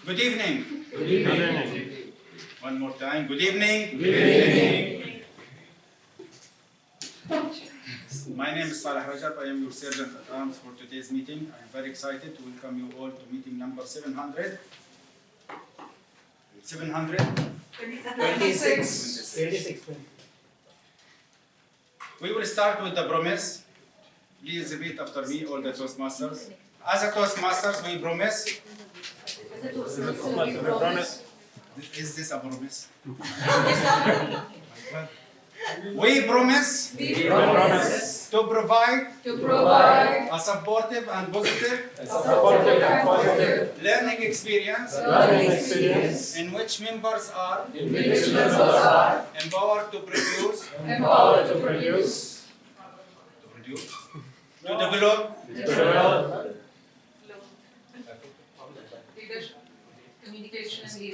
Good evening. Good evening. One more time. Good evening. Good evening. My name is Saleh Rajab. I am your sergeant at arms for today's meeting. I am very excited to welcome you all to meeting number 700. 26. We will start with the promise. Please repeat after me, all the Toastmasters. As a Toastmasters, we promise. Is this a promise? We promise to provide a supportive and positive learning experience in which members are empowered to produce, to develop,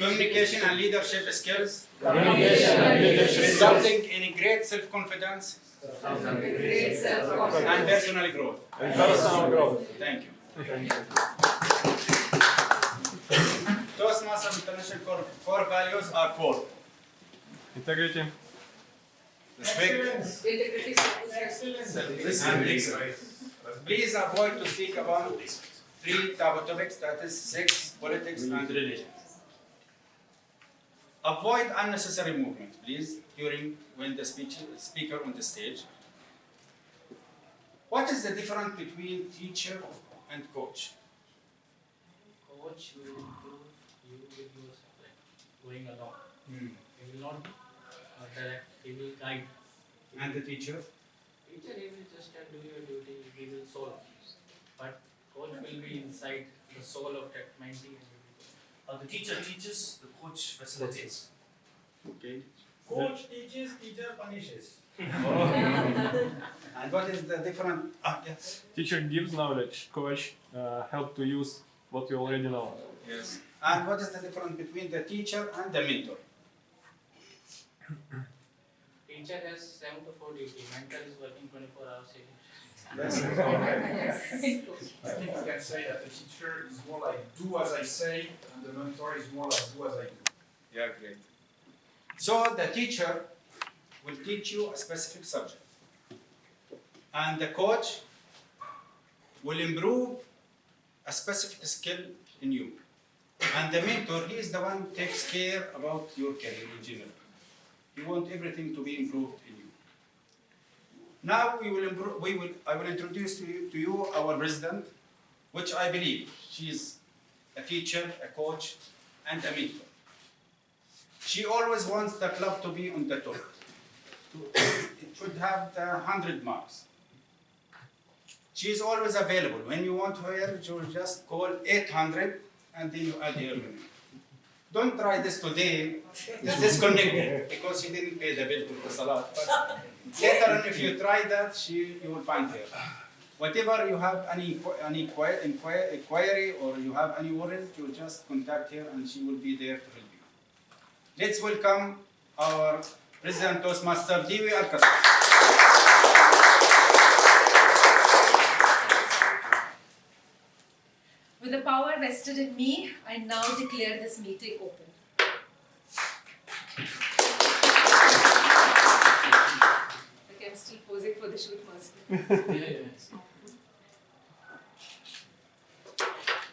communication and leadership skills, resulting in great self-confidence and personal growth. Thank you. Toastmasters International core values are four. Integrity. Respect. And excellence. Please avoid to speak about three topics, that is sex, politics, and religion. Avoid unnecessary movement, please, when the speaker on the stage. What is the difference between teacher and coach? Coach will improve you with your going along. He will not direct, he will guide. And the teacher? Teacher, he will just do your duty, he will solve. But coach will be inside the soul of that mentee. The teacher teaches, the coach facilitates. Okay. Coach teaches, teacher punishes. And what is the difference? Yes. Teacher gives knowledge, coach help to use what you already know. Yes. And what is the difference between the teacher and the mentor? Teacher has 7 to 4 duty, mentor is working 24 hours a day. Yes. I think we can say that the teacher is more like do as I say, and the mentor is more like do as I do. Yeah, great. So the teacher will teach you a specific subject. And the coach will improve a specific skill in you. And the mentor, he is the one who takes care about your career in general. He wants everything to be improved in you. Now I will introduce to you our president, which I believe she is a teacher, a coach, and a mentor. She always wants the club to be on the top. It should have the 100 marks. She is always available. When you want her, you will just call 800 and then you add her name. Don't try this today. It's disconnected because she didn't pay the bill for the salat. But later on, if you try that, you will find her. Whatever you have any inquiry or you have any worries, you will just contact her and she will be there to help you. Let's welcome our President Toastmaster, Diwi Al-Qasas. With the power vested in me, I now declare this meeting open. Okay, I'm still posing for the shoot master.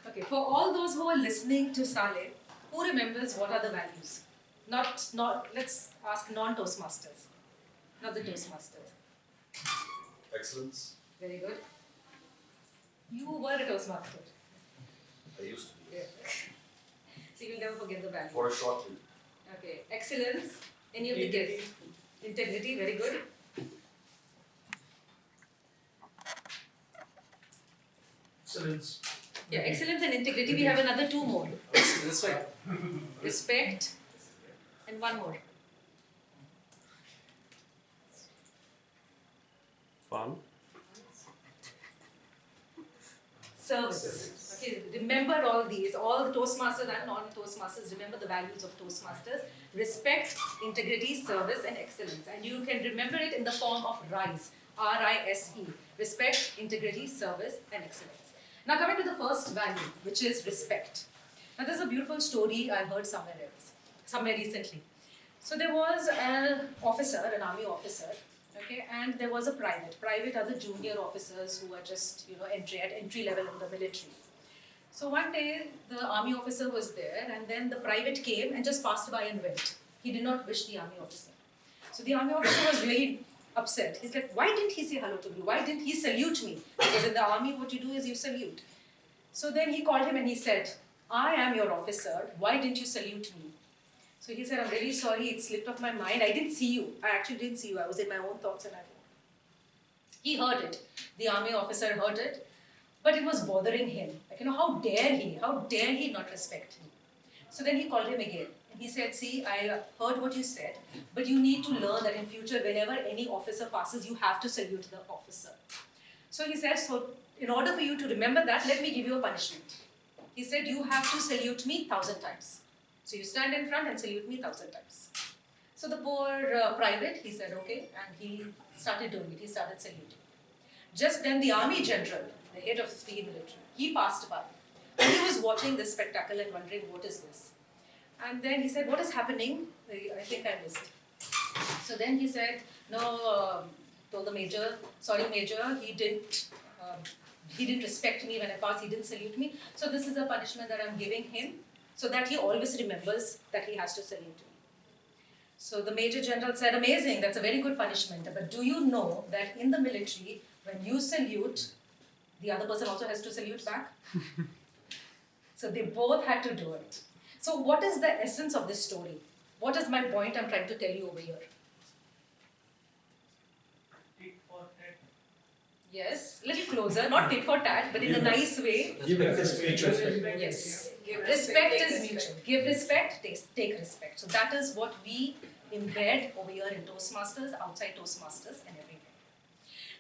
Okay, for all those who are listening to Saleh, who remembers what are the values? Let's ask non-Toastmasters, not the Toastmasters. Excellence. Very good. You were a Toastmaster. I used to be. Yeah. So you will never forget the values. For a short time. Okay. Excellence. Any of the kids? Integrity. Very good. Excellence. Yeah, excellence and integrity. We have another 2 more. Respect. Respect. And 1 more. Fun. Service. Okay, remember all these. All the Toastmasters and non-Toastmasters, remember the values of Toastmasters. Respect, integrity, service, and excellence. And you can remember it in the form of RISE. R-I-S-E. Respect, integrity, service, and excellence. Now coming to the first value, which is respect. Now there's a beautiful story I heard somewhere recently. So there was an officer, an army officer, okay, and there was a private. Private are the junior officers who are just, at entry level in the military. So one day the army officer was there, and then the private came and just passed by and went. He did not wish the army officer. So the army officer was really upset. He's like, why didn't he say hello to me? Why didn't he salute me? Because in the army, what you do is you salute. So then he called him and he said, I am your officer. Why didn't you salute me? So he said, I'm really sorry. It slipped off my mind. I didn't see you. I actually didn't see you. I was in my own thoughts and he heard it. The army officer heard it. But it was bothering him. Like, how dare he not respect me? So then he called him again. And he said, see, I heard what you said, but you need to learn that in future, whenever any officer passes, you have to salute the officer. So he said, so in order for you to remember that, let me give you a punishment. He said, you have to salute me 1,000 times. So you stand in front and salute me 1,000 times. So the poor private, he said, okay, and he started doing it. He started saluting. Just then the army general, the head of the military, he passed by. And he was watching this spectacle and wondering, what is this? And then he said, what is happening? I think I missed. So then he said, no, told the major, sorry major, he didn't respect me when I passed, he didn't salute me. So this is a punishment that I'm giving him, so that he always remembers that he has to salute me. So the major general said, amazing, that's a very good punishment. But do you know that in the military, when you salute, the other person also has to salute back? So they both had to do it. So what is the essence of this story? What is my point I'm trying to tell you over here? Tit for tat. Yes, little closer, not tit for tat, but in a nice way. Give respect. Yes, respect is mutual. Give respect, take respect. So that is what we embed over here in Toastmasters, outside Toastmasters, and everywhere.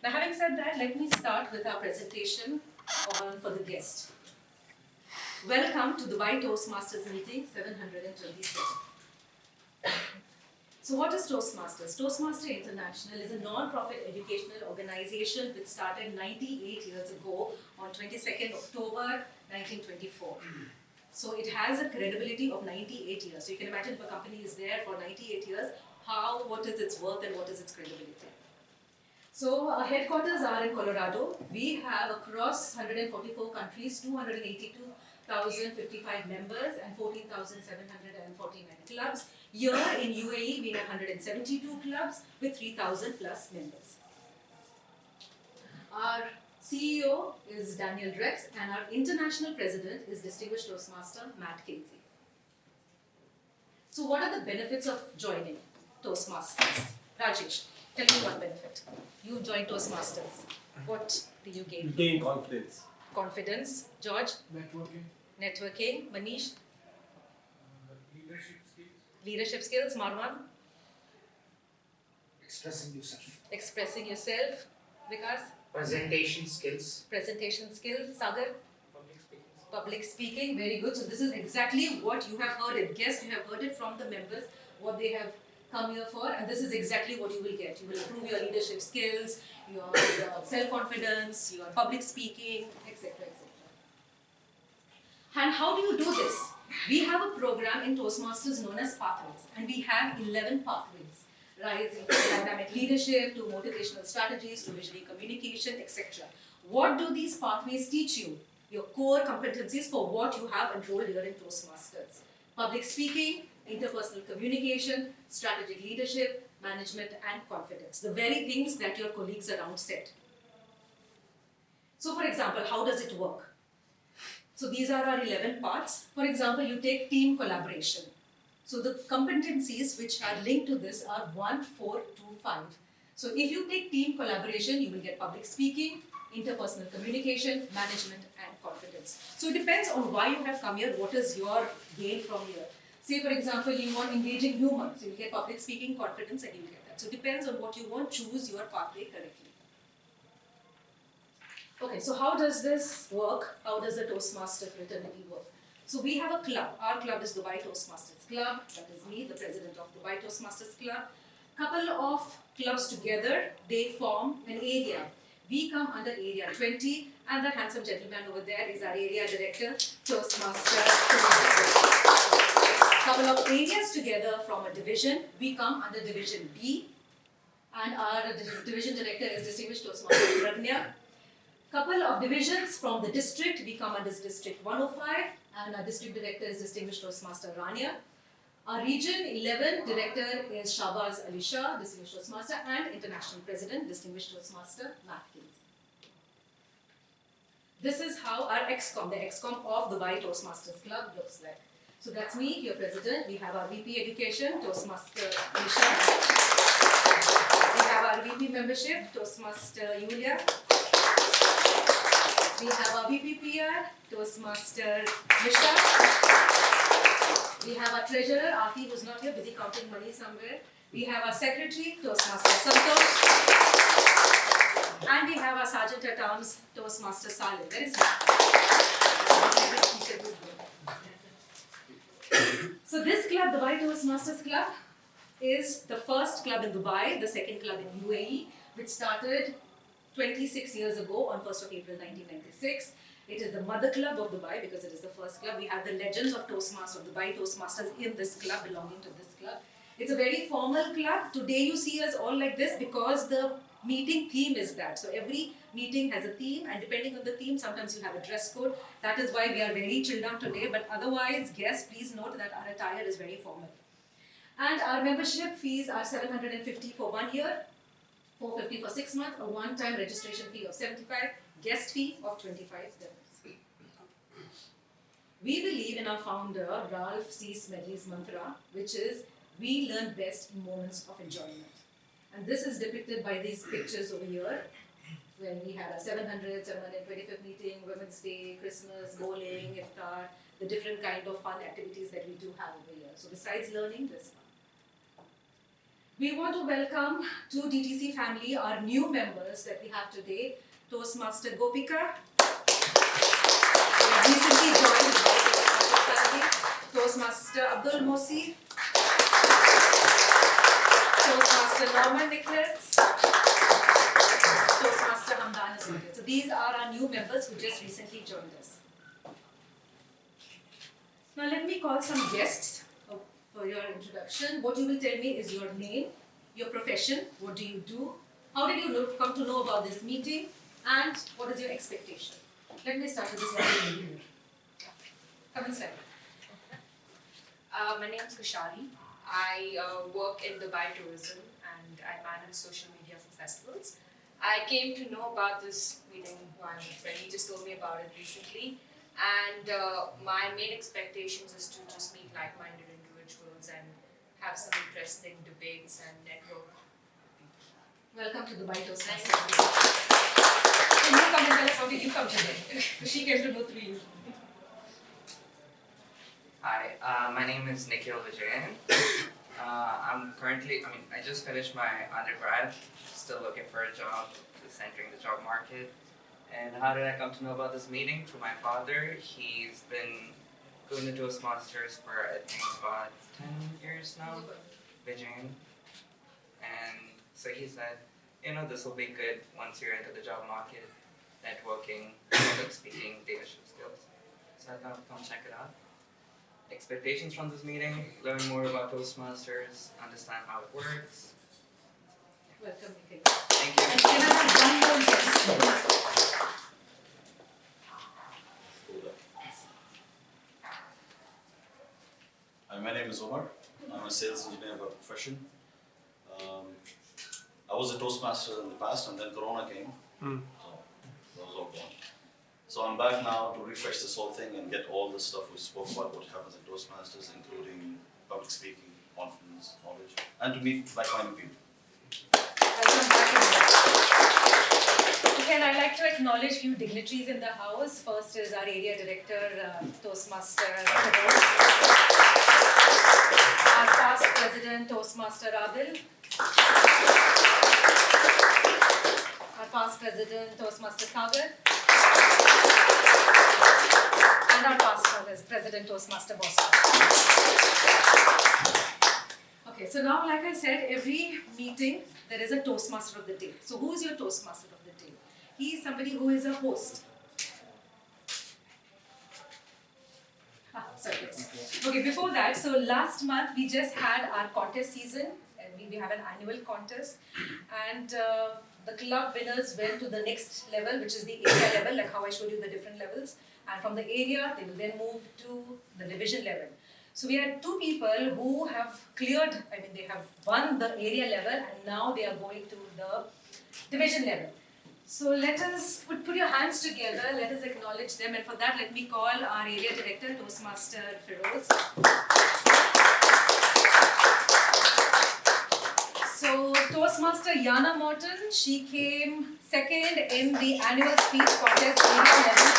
Now, having said that, let me start with our presentation for the guest. Welcome to Dubai Toastmasters meeting 727. So what is Toastmasters? Toastmaster International is a non-profit educational organization which started 98 years ago on 22nd October 1924. So it has a credibility of 98 years. So you can imagine if a company is there for 98 years, what is its worth and what is its credibility? So our headquarters are in Colorado. We have across 144 countries, 282,055 members and 14,749 clubs. Here in UAE, we have 172 clubs with 3,000 plus members. Our CEO is Daniel Drex and our international president is distinguished Toastmaster Matt Casey. So what are the benefits of joining Toastmasters? Rajesh, tell me one benefit. You've joined Toastmasters. What do you gain? You gain confidence. Confidence. George? Networking, Networking. Manish? leadership skills, Leadership skills. Marwan? expressing yourself. Expressing yourself. Vikas? Presentation skills. Presentation skills. Sagar? Public speaking. Public speaking. Very good. So this is exactly what you have heard it. Guess you have heard it from the members, what they have come here for, and this is exactly what you will get. You will improve your leadership skills, your self-confidence, your public speaking, etc., etc. And how do you do this? We have a program in Toastmasters known as Pathways, and we have 11 pathways, rising from dynamic leadership to motivational strategies to visionary communication, etc. What do these pathways teach you? Your core competencies for what you have enrolled here in Toastmasters. Public speaking, interpersonal communication, strategic leadership, management, and confidence. The very things that your colleagues around said. So for example, how does it work? So these are our 11 parts. For example, you take team collaboration. So the competencies which are linked to this are 1, 4, 2, 5. So if you take team collaboration, you will get public speaking, interpersonal communication, management, and confidence. So it depends on why you have come here, what is your gain from here. Say for example, you want engaging humor, so you get public speaking, confidence, and you get that. So it depends on what you want, choose your pathway correctly. Okay, so how does this work? How does the Toastmaster fraternity work? So we have a club. Our club is Dubai Toastmasters Club. That is me, the president of Dubai Toastmasters Club. Couple of clubs together, they form an area We come under Area 20, and that handsome gentleman over there is our Area Director, Toastmaster. Couple of areas together from a division, we come under Division B, and our Division Director is Distinguished Toastmaster Pragnya. Couple of divisions from the district, we come under District 105, and our District Director is Distinguished Toastmaster Rania. Our Region 11 Director is Shahbaz Ali Shah, Distinguished Toastmaster, and International President, Distinguished Toastmaster Matkins. This is how our XCOM, the XCOM of Dubai Toastmasters Club looks like. So that's me, your president. We have our VP Education, Toastmaster Nisha. We have our VP Membership, Toastmaster Yulia. We have our VP PR, Toastmaster Nisha. We have our treasurer, Aarti, who's not here, busy counting money somewhere. We have our secretary, Toastmaster Santosh. And we have our sergeant at arms, Toastmaster Saleh. Where is he? So this club, Dubai Toastmasters Club, is the first club in Dubai, the second club in UAE, which started 26 years ago on 1st of April 1996. It is the mother club of Dubai because it is the first club. We have the legends of Toastmasters, of Dubai Toastmasters in this club, belonging to this club. It's a very formal club. Today you see us all like this because the meeting theme is that. So every meeting has a theme, and depending on the theme, sometimes you have a dress code. That is why we are very chilled out today. But otherwise, guests, please note that our attire is very formal. And our membership fees are 750 for 1 year, 450 for 6 months, a one-time registration fee of 75, guest fee of 25 dirhams. We believe in our founder, Ralph C. Smedley's mantra, which is, we learn best in moments of enjoyment. And this is depicted by these pictures over here, when we had a 725th meeting, Women's Day, Christmas, bowling, iftar, the different kind of fun activities that we do have over here. So besides learning, this fun. We want to welcome to DTC family our new members that we have today, Toastmaster Gopika, recently joined the Toastmaster family, Toastmaster Abdul Mosi, Toastmaster Norman Nicholas, Toastmaster Hamdan is here. So these are our new members who just recently joined us. Now let me call some guests for your introduction. What you will tell me is your name, your profession, what do you do, how did you come to know about this meeting, and what is your expectation. Let me start with this one. Come inside. My name is Kushali. I work in Dubai Tourism and I manage social media for festivals. I came to know about this meeting while a friend just told me about it recently, and my main expectations is to just meet like-minded individuals and have some interesting debates and network. Welcome to Dubai Toastmasters. Can you come and tell us how did you come today? She came to know through you. Hi, my name is Nikhil Vijayan. I just finished my undergrad, still looking for a job, just entering the job market. And how did I come to know about this meeting? Through my father. He's been going to Toastmasters for I think about 10 years now, Vijayan. And so he said, this will be good once you're into the job market, networking, public speaking, leadership skills. So I thought, come check it out. Expectations from this meeting, learn more about Toastmasters, understand how it works. Welcome, Nikhil. Thank you. And can I have one more guest? Hi, my name is Omar. I'm a sales engineer by profession. I was a Toastmaster in the past, and then Corona came, so that was all gone. So I'm back now to refresh this whole thing and get all the stuff we spoke about, what happens in Toastmasters, including public speaking, confidence, knowledge, and to meet like-minded people. Okay, and I'd like to acknowledge few dignitaries in the house. First is our area director, Toastmaster Santosh. Our past president, Toastmaster Adil. Our past president, Toastmaster Sagar. And our past president, Toastmaster Bosco. Okay, so now, like I said, every meeting there is a Toastmaster of the day. So who is your Toastmaster of the day? he is somebody who is a host. Sorry, yes. Okay, before that, so last month we just had our contest season, and we have an annual contest, and the club winners went to the next level, which is the area level, like how I showed you the different levels, and from the area they will then move to the division level. So we had 2 people who have cleared, they have won the area level, and now they are going to the division level. So let us put your hands together, let us acknowledge them, and for that let me call our area director, Toastmaster Feroz. So Toastmaster Yana Morton, she came second in the annual speech contest area level of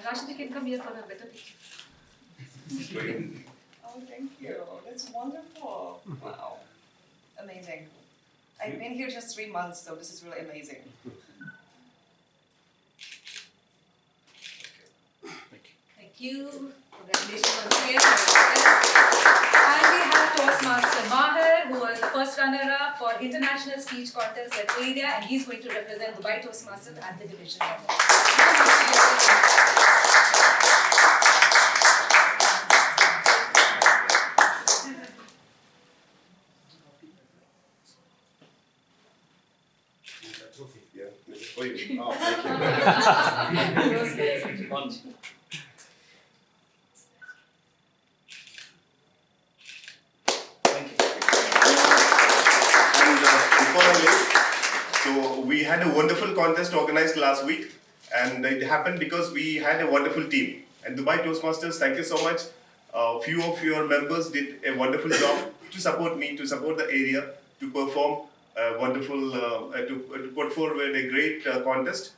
Rashid, you can come here for a better picture. Oh, thank you. That's wonderful. Wow. Amazing. I've been here just 3 months, so this is really amazing. Thank you. Congratulations once again. And we have Toastmaster Maher, who was the first runner-up for International Speech Contest at area, and he's going to represent Dubai Toastmasters at the division level. Oh, thank you. So we had a wonderful contest organized last week, and it happened because we had a wonderful team. And Dubai Toastmasters, thank you so much. Few of your members did a wonderful job to support me, to support the area, to perform a wonderful, to put forward a great contest,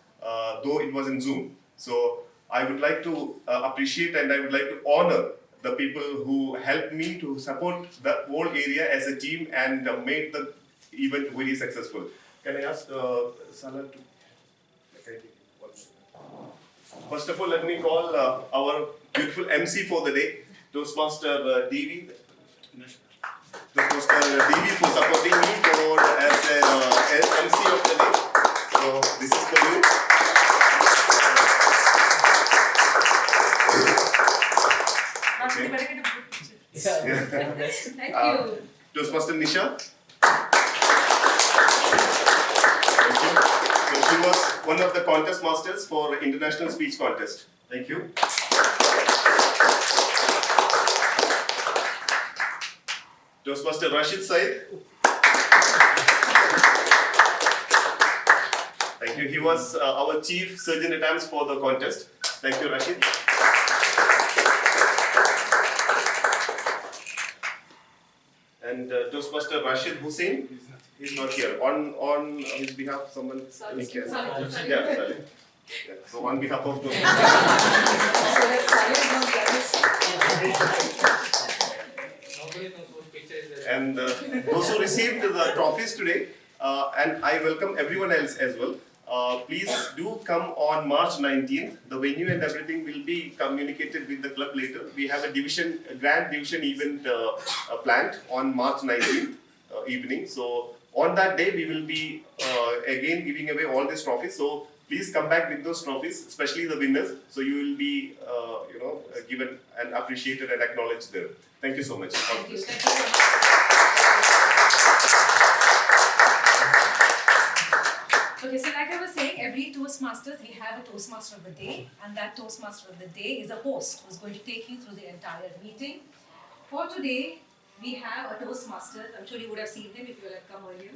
though it was in Zoom. So I would like to appreciate and I would like to honor the people who helped me to support the whole area as a team and made the event very successful. Can I ask Sana to... First of all, let me call our beautiful MC for the day, Toastmaster Devi. Toastmaster Devi for supporting me for as MC of the day. So this is for you. Okay. Thank you. Toastmaster Nisha. Thank you. So she was one of the contest masters for International Speech Contest. Thank you. Toastmaster Rashid Said. Thank you. He was our chief surgeon at arms for the contest. Thank you, Rashid. And Toastmaster Rashid Hussain. He's not here. On his behalf, someone. Salih. Yeah, Salih. Yeah. So on behalf of Toastmasters. And those who received the trophies today, and I welcome everyone else as well. Please do come on March 19th. The venue and everything will be communicated with the club later. We have a grand division event planned on March 19th evening. So on that day, we will be again giving away all these trophies. So please come back with those trophies, especially the winners. So you will be, given and appreciated and acknowledged there. Thank you so much. Thank you. Thank you so much. Okay, so like I was saying, every Toastmasters, we have a Toastmaster of the day, and that Toastmaster of the day is a host who's going to take you through the entire meeting. For today, we have a Toastmaster. I'm sure you would have seen him if you had come earlier.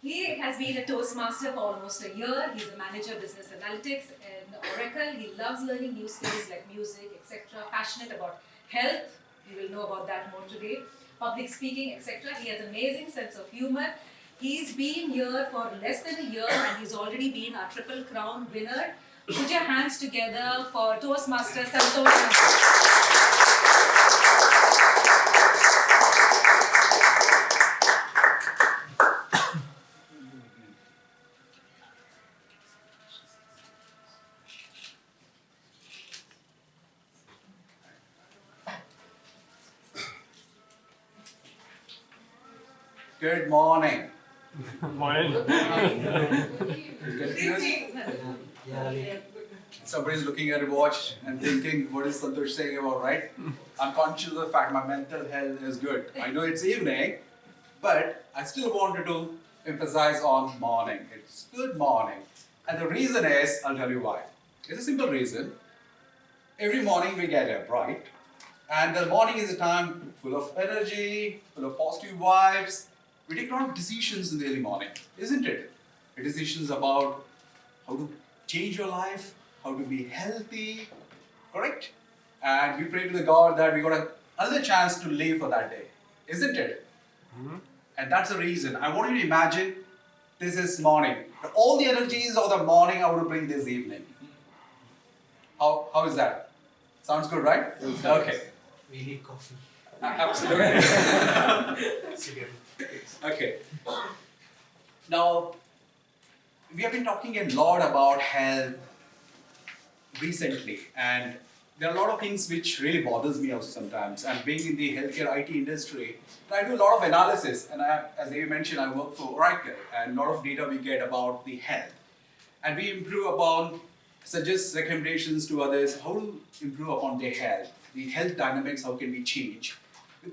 He has been a Toastmaster for almost a year. He's a manager of business analytics in Oracle. He loves learning new skills like music, etc. Passionate about health. We will know about that more today. Public speaking, etc. He has amazing sense of humor. He's been here for less than a year and he's already been our Triple Crown winner. Put your hands together for Toastmaster Santosh Nair. Good morning. Morning. Confused? Somebody's looking at a watch and thinking, what is Santosh saying about, right? I'm conscious of the fact my mental health is good. I know it's evening, but I still wanted to emphasize on morning. It's good morning. And the reason is, I'll tell you why. It's a simple reason. Every morning we get up, right? And the morning is a time full of energy, full of positive vibes. We take a lot of decisions in the early morning, isn't it? The decisions about how to change your life, how to be healthy, correct? And we pray to the God that we got another chance to live for that day, isn't it? Mm-hmm. And that's the reason. I want you to imagine this is morning. All the energies of the morning I want to bring this evening. How is that? Sounds good, right? Okay. We need coffee. Absolutely. Okay. Now, we have been talking a lot about health recently, and there are a lot of things which really bothers me also sometimes. And being in the healthcare IT industry, I do a lot of analysis, and as David mentioned, I work for Oracle, and a lot of data we get about the health. And we improve upon, suggest recommendations to others, how to improve upon their health, the health dynamics, how can we change.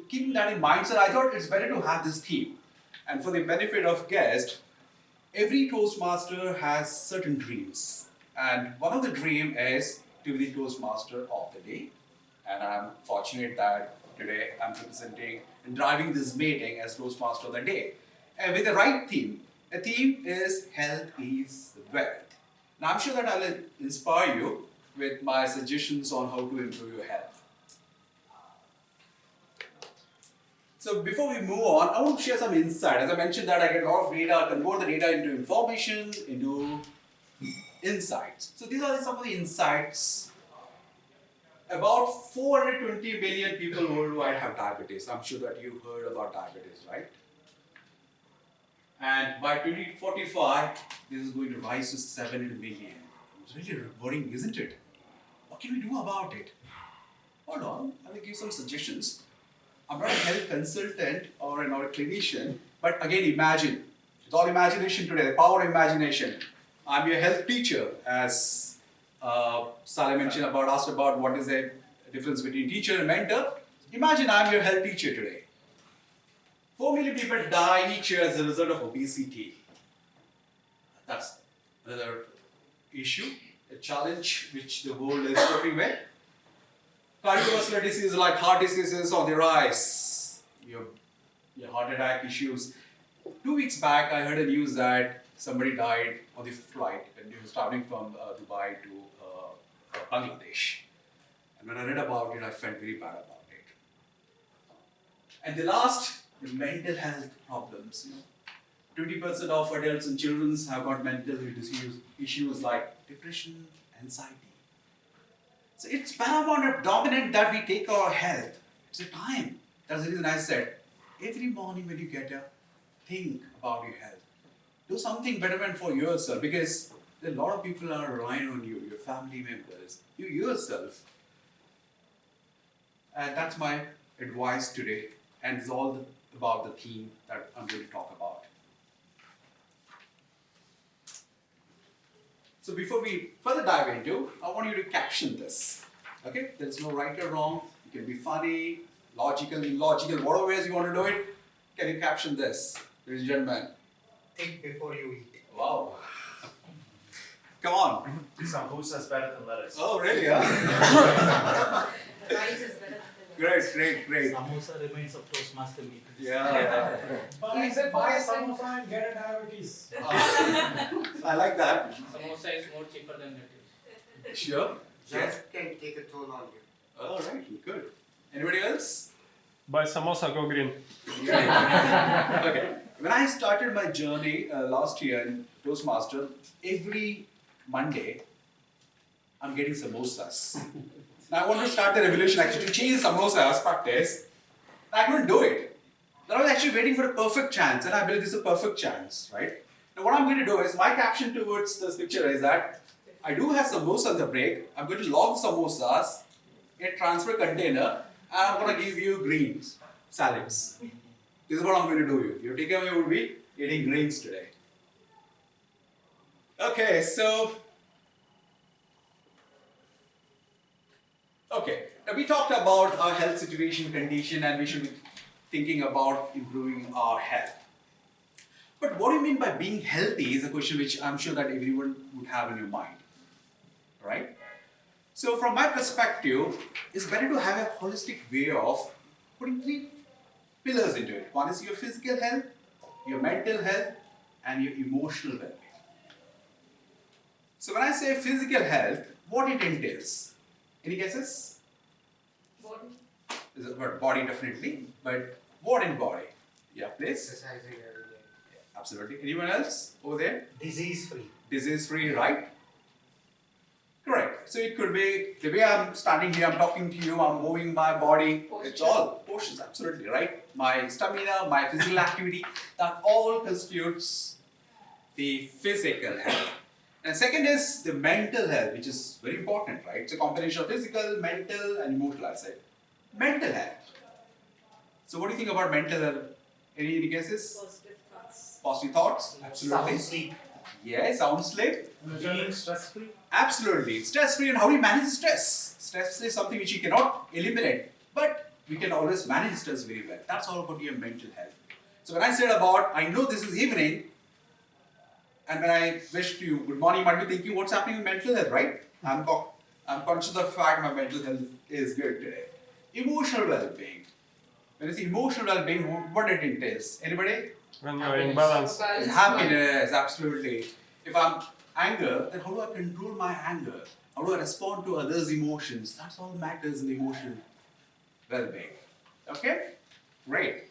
Keeping that in mind, sir, I thought it's better to have this theme. And for the benefit of guests, every Toastmaster has certain dreams. And one of the dreams is to be the Toastmaster of the day. And I'm fortunate that today I'm representing and driving this meeting as Toastmaster of the day. And with the right theme. The theme is Health is Wealth. Now I'm sure that I will inspire you with my suggestions on how to improve your health. So before we move on, I want to share some insight. As I mentioned that I get a lot of data, convert the data into information, into insights. So these are some of the insights. About 420 million people worldwide have diabetes. I'm sure that you heard about diabetes, right? And by 2045, this is going to rise to 700 million. It's really worrying, isn't it? What can we do about it? Hold on, I will give some suggestions. I'm not a health consultant or not a clinician, but again, imagine. It's all imagination today, the power of imagination. I'm your health teacher, as Saleh mentioned about, asked about what is the difference between teacher and mentor. Imagine I'm your health teacher today. 4 million people die each year as a result of obesity. That's another issue, a challenge which the world is coping with. Cardiovascular diseases like heart diseases on the rise, your heart attack issues. 2 weeks back, I heard a news that somebody died on the flight and he was traveling from Dubai to Bangladesh. And when I read about it, I felt very bad about it. And the last, the mental health problems. 20% of adults and children have got mental health issues like depression, anxiety. So it's paramount and dominant that we take our health. It's a time. That's the reason I said, every morning when you get up, think about your health. Do something betterment for yourself, because a lot of people are relying on you, your family members, you yourself. And that's my advice today. And it's all about the theme that I'm going to talk about. So before we further dive into, I want you to caption this. Okay? There's no right or wrong. You can be funny, logical, illogical, whatever ways you want to do it. Can you caption this, ladies and gentlemen? Think before you eat. Wow. Come on. Sambusa is better than lettuce. Oh, really? Huh? Right is better than Great. Samosa remains of Toastmaster meetings. Yeah. But I said buy a samosa and get a diabetes. I like that. Samosa is more cheaper than lettuce. Sure. That can take a toll on you. All right, good. Anybody else? Buy samosa, go green. Okay. When I started my journey last year in Toastmaster, every Monday, I'm getting samosas. Now I want to start the revolution actually to change samosas practice. I couldn't do it. Then I was actually waiting for a perfect chance, and I believe this is a perfect chance, right? Now what I'm going to do is, my caption towards this picture is that I do have samosa on the break. I'm going to log samosas in a transfer container, and I'm going to give you greens, salads. This is what I'm going to do. Your takeaway would be eating greens today. Okay, so now we talked about our health situation, condition, and we should be thinking about improving our health. But what do you mean by being healthy is a question which I'm sure that everyone would have in your mind, right? So from my perspective, it's better to have a holistic way of putting 3 pillars into it. One is your physical health, your mental health, and your emotional well-being. So when I say physical health, what it entails? Any guesses? Body. Is it about body definitely, but what in body? Yeah, please. Exercising every day. Yeah, absolutely. Anyone else over there? Disease free. Disease free, right? Correct. So it could be the way I'm standing here, I'm talking to you, I'm moving my body. It's all postures, absolutely, right? My stamina, my physical activity, that all constitutes the physical health. And second is the mental health, which is very important, right? It's a combination of physical, mental, and emotional, I'd say. Mental health. So what do you think about mental health? Any guesses? Positive thoughts. Positive thoughts? Absolutely. Sound sleep. Yes, sound sleep. Being stress free. Absolutely. Stress free, and how do you manage stress? Stress is something which you cannot eliminate, but we can always manage stress very well. That's all about your mental health. So when I said about, I know this is evening, and when I wished you good morning, you might be thinking, what's happening with mental health, right? I'm conscious of the fact my mental health is good today. Emotional well-being. When it's emotional well-being, what it entails? Anybody? When you're in balance. Happiness, absolutely. If I'm anger, then how do I control my anger? How do I respond to others' emotions? That's all matters in the emotional well-being. Okay? Great.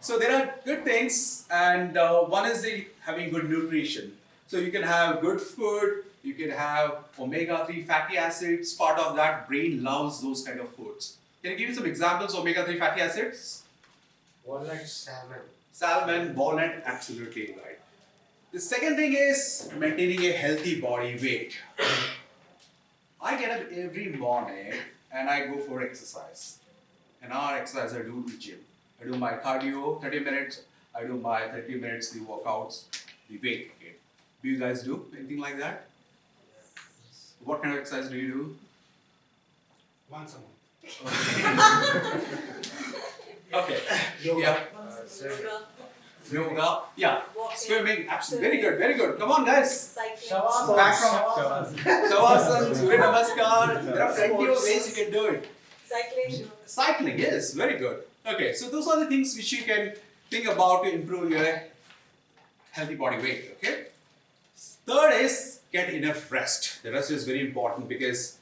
So there are good things, and one is having good nutrition. So you can have good food, you can have omega-3 fatty acids, part of that. Brain loves those kind of foods. Can I give you some examples of omega-3 fatty acids? Walnut, salmon. Salmon, walnut, absolutely right. The second thing is maintaining a healthy body weight. I get up every morning and I go for exercise. And our exercise I do in the gym. I do my cardio, 30 minutes. I do my 30 minutes, the workouts, the weight again. Do you guys do anything like that? What kind of exercise do you do? Once a month. Okay. Yoga. Yeah. Yoga. Yeah. Swimming. Absolutely. Very good. Very good. Come on, guys. Shavasana. Back from Shavasana, Surya Namaskar. There are plenty of ways you can do it. Cycling. Cycling, yes, very good. Okay, so those are the things which you can think about to improve your healthy body weight. Okay. Third is get enough rest. The rest is very important because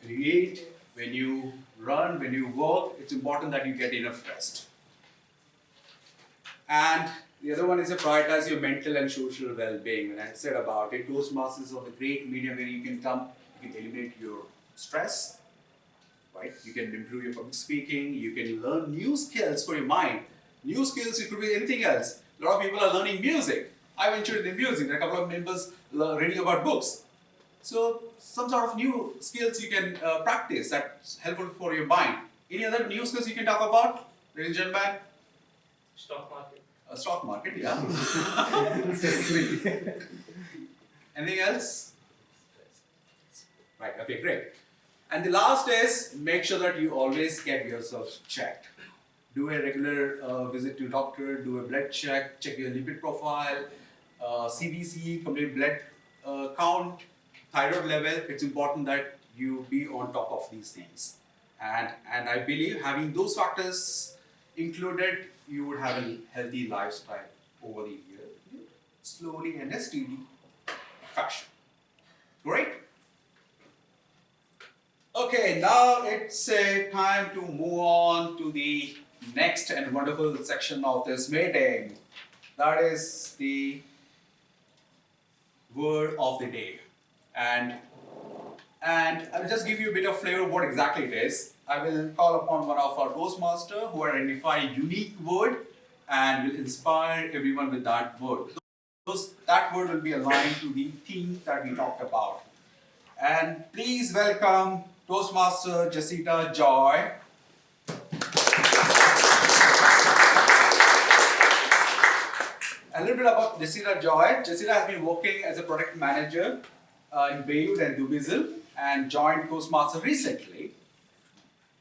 when you eat, when you run, when you work, it's important that you get enough rest. And the other one is to prioritize your mental and social well-being. When I said about it, Toastmasters is a great medium where you can come, you can eliminate your stress, right? You can improve your public speaking, you can learn new skills for your mind. New skills, it could be anything else. A lot of people are learning music. I ventured in music. There are a couple of members reading about books. So some sort of new skills you can practice that's helpful for your mind. Any other new skills you can talk about, ladies and gentlemen? Stock market. Stock market, yeah. Anything else? Right, okay, great. And the last is make sure that you always get yourself checked. Do a regular visit to doctor, do a blood check, check your lipid profile, CBC, complete blood count, thyroid level. It's important that you be on top of these things. And I believe having those factors included, you would have a healthy lifestyle over the year, slowly and a steady fashion. Great. Okay, now it's time to move on to the next and wonderful section of this meeting. That is the word of the day. And I'll just give you a bit of flavor of what exactly it is. I will call upon one of our Toastmasters who will identify a unique word and will inspire everyone with that word. That word will be aligned to the theme that we talked about. And please welcome Toastmaster Jessita Joy. Jessida Joy. Jessida has been working as a product manager in Beirut and Dubizzle and joined Toastmaster recently.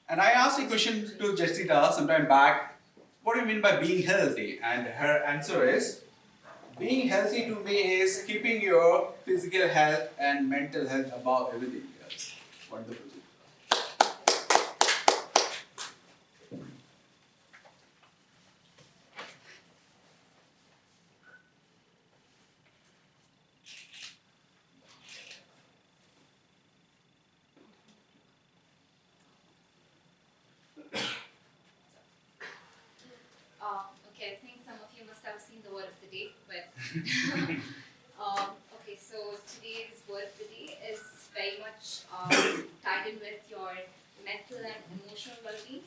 And I asked a question to Jessida sometime back, what do you mean by being healthy? And her answer is, being healthy to me is keeping your physical health and mental health above everything else. Wonderful. Okay, I think some of you must have seen the word of the day, but okay, so today's word of the day is very much tied in with your mental and emotional well-being.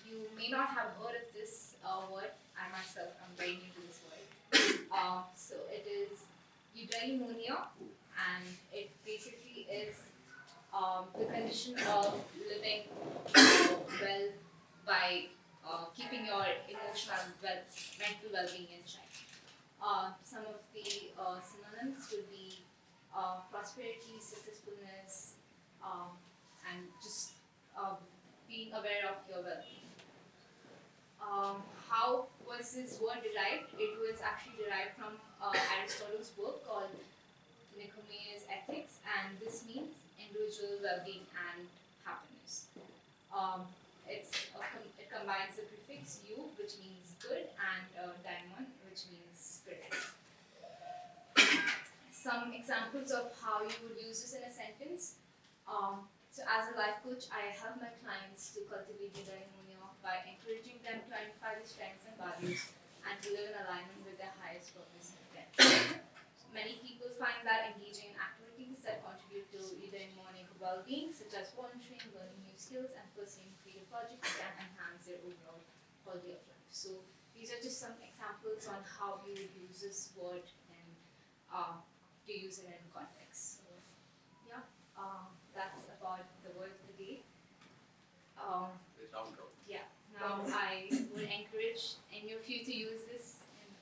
You may not have heard of this word. I myself am very new to this word. So it is eudaimonia, and it basically is the condition of living well by keeping your emotional mental well-being in check. Some of the synonyms would be prosperity, successfulness, and just being aware of your well-being. How was this word derived? It was actually derived from Aristotle's work called Nicomache's Ethics, and this means individual well-being and happiness. It combines the prefix "u", which means good, and daimon, which means spirit. Some examples of how you would use this in a sentence. So as a life coach, I help my clients to cultivate eudaimonia by encouraging them to identify their strengths and values and to live in alignment with their highest purpose and intent. Many people find that engaging in activities that contribute to eudaimonic well-being, such as volunteering, learning new skills, and pursuing creative projects, can enhance their overall quality of life. So these are just some examples on how you would use this word and to use it in context. So yeah, that's about the word of the day. Yeah. Now I would encourage any of you to use this in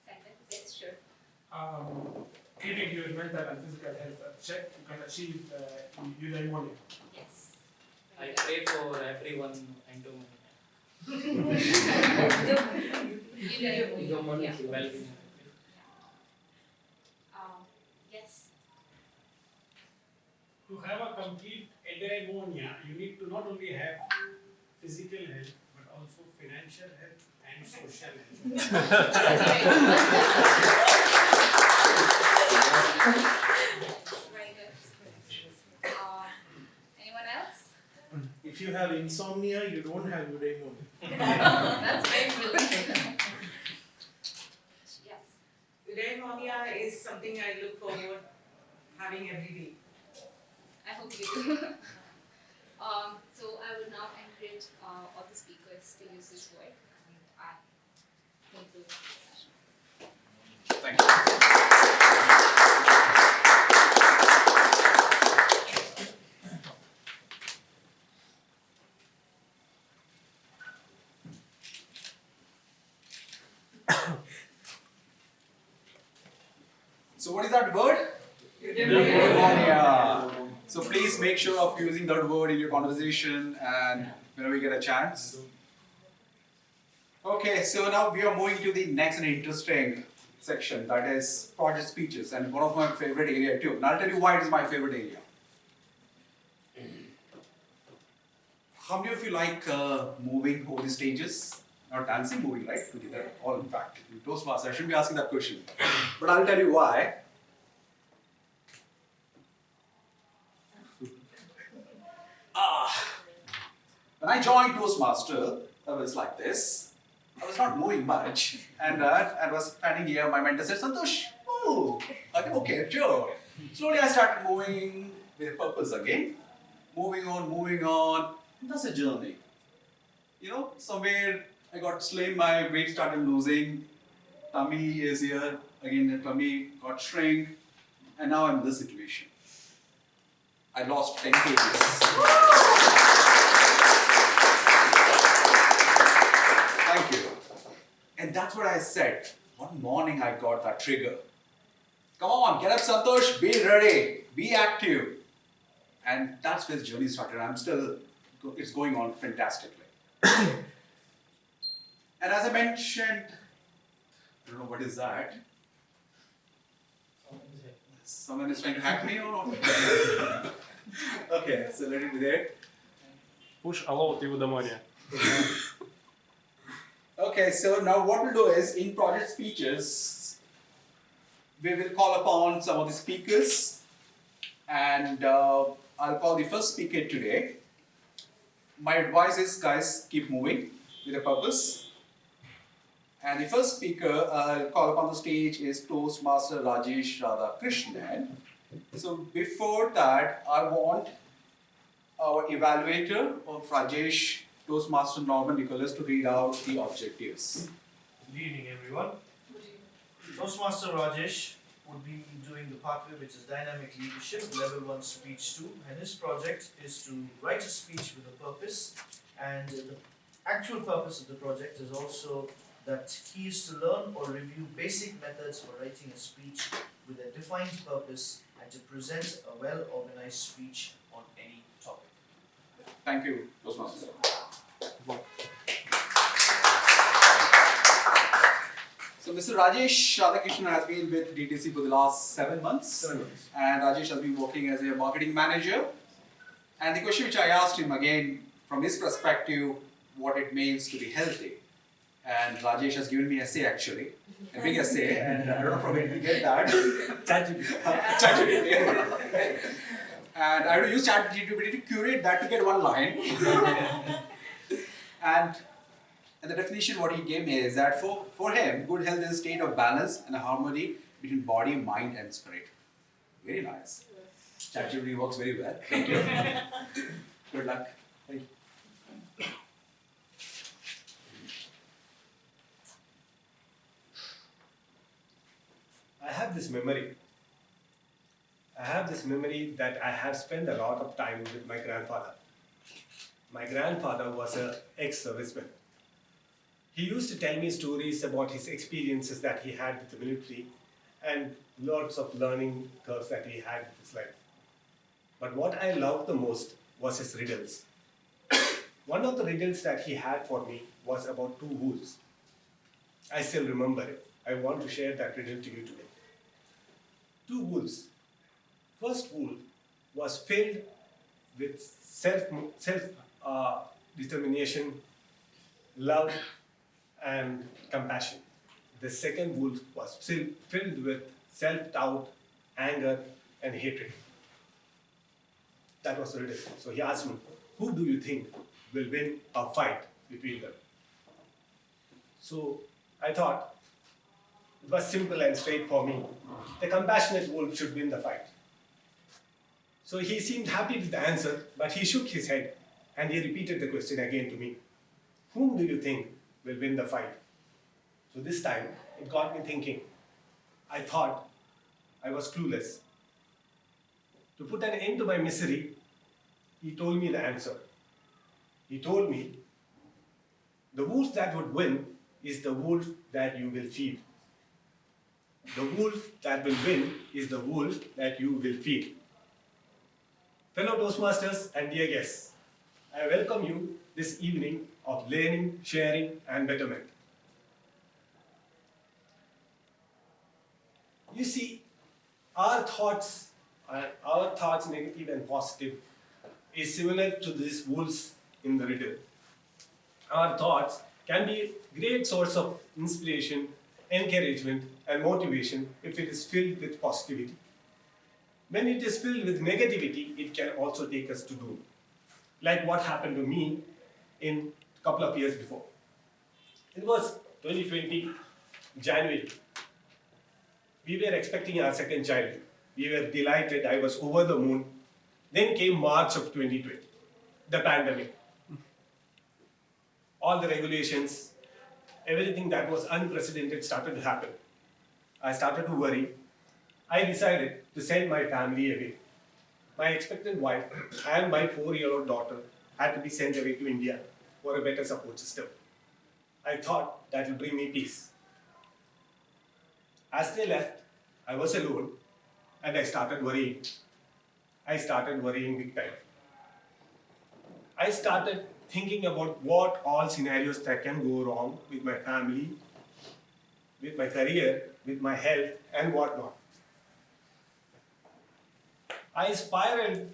sentence. Yes, sure. Keeping your mental and physical health check, you can achieve eudaimonia. Yes. I pray for everyone and Eudaimonia. well-being. Yes. To have a complete eudaimonia, you need to not only have physical health, but also financial health and social health. Very good. Anyone else? If you have insomnia, you don't have eudaimonia. That's very brilliant. Yes. Eudaimonia is something I look forward having every day. I hope you do. So I would now encourage all the speakers to use this word, and I conclude the session. Thank you. So what is that word? Eudaimonia. So please make sure of using that word in your conversation and whenever you get a chance. Okay, so now we are moving to the next and interesting section, that is project speeches, and one of my favorite area too. And I'll tell you why it is my favorite area. How many of you like moving over the stages? Not dancing, moving, right? Together, all in fact. In Toastmasters, I shouldn't be asking that question. But I'll tell you why. When I joined Toastmaster, I was like this. I was not moving much. And I was standing here, my mentor said, Santosh, move. Okay, sure. Slowly I started moving with purpose again. Moving on. That's a journey. You know, somewhere I got slim, my weight started losing. Tummy is here. Again, the tummy got shrink. And now I'm in this situation. I lost 10 kgs. Thank you. And that's what I said. one morning I got that trigger. Come on, get up, Santosh, be ready, be active. And that's where the journey started. It's going on fantastically. And as I mentioned, I don't know what is that. Someone is trying to hack me or not? Okay, so let it be there. Push allowed уведомления. Okay, so now what we'll do is in project speeches, we will call upon some of the speakers, and I'll call the first speaker today. My advice is, guys, keep moving with a purpose. And the first speaker I'll call upon the stage is Toastmaster Rajesh Radhakrishnan. So before that, I want our evaluator of Rajesh, Toastmaster Norman Nicholas, to read out the objectives. Good evening, everyone. Toastmaster Rajesh would be doing the pathway which is Dynamic Leadership, Level 1 Speech 2, and his project is to write a speech with a purpose, and the actual purpose of the project is also that he is to learn or review basic methods for writing a speech with a defined purpose and to present a well-organized speech on any topic. Thank you, Toastmaster. So Mr. Rajesh Radhakrishnan has been with DTC for the last 7 months. 7 months. And Rajesh has been working as a marketing manager. And the question which I asked him again, from his perspective, what it means to be healthy. And Rajesh has given me essay actually, a big essay, and I don't know from where to get that. ChatGPT. And I have to use ChatGPT to curate that to get one line. and the definition what he gave me is that for him, good health is a state of balance and harmony between body, mind and spirit. Very nice. ChatGPT works very well. Thank you. Good luck. Thank you. I have this memory. That I have spent a lot of time with my grandfather. My grandfather was an ex-serviceman. He used to tell me stories about his experiences that he had with the military and lots of learning curves that he had in his life. But what I loved the most was his riddles. One of the riddles that he had for me was about two wolves. I still remember it. I want to share that riddle to you today. Two wolves. First wolf was filled with self-determination, love, and compassion. The second wolf was filled with self-doubt, anger, and hatred. That was the riddle. So he asked me, who do you think will win a fight between them? So I thought, it was simple and straight for me. The compassionate wolf should win the fight. So he seemed happy with the answer, but he shook his head and he repeated the question again to me. Whom do you think will win the fight? So this time, it got me thinking. I thought I was clueless. To put an end to my misery, he told me the answer. He told me, the wolf that would win is the wolf that you will feed. The wolf that will win is the wolf that you will feed. Fellow Toastmasters and dear guests, I welcome you this evening of learning, sharing, and betterment. You see, our thoughts, negative and positive, is similar to these wolves in the riddle. Our thoughts can be a great source of inspiration, encouragement, and motivation if it is filled with positivity. When it is filled with negativity, it can also take us to doom. Like what happened to me in a couple of years before. It was 2020, January. We were expecting our second child. We were delighted, I was over the moon. Then came March of 2020, the pandemic. All the regulations, everything that was unprecedented started to happen. I started to worry. I decided to send my family away. My expectant wife and my 4-year-old daughter had to be sent away to India for a better support system. I thought that would bring me peace. As they left, I was alone and I started worrying. I started worrying big time. I started thinking about what all scenarios that can go wrong with my family, with my career, with my health, and whatnot. I spiraled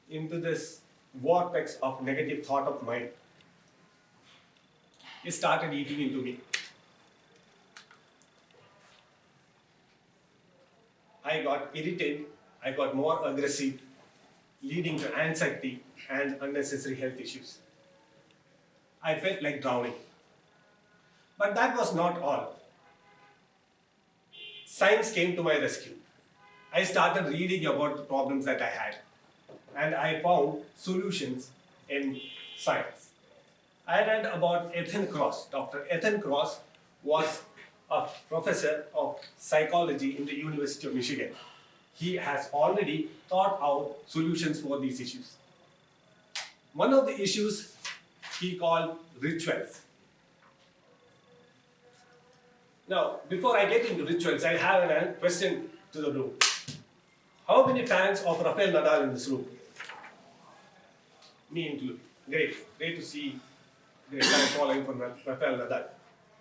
into this vortex of negative thought of mine. It started eating into me. I got irritated, I got more aggressive, leading to anxiety and unnecessary health issues. I felt like drowning. But that was not all. Science came to my rescue. I started reading about the problems that I had, and I found solutions in science. I read about Ethan Kross. Dr. Ethan Kross was a professor of psychology in the University of Michigan. He has already thought out solutions for these issues. One of the issues he called rituals. Now, before I get into rituals, I have a question to the room. How many fans of Rafael Nadal in this room? Me included. Great to see great fan following for Rafael Nadal.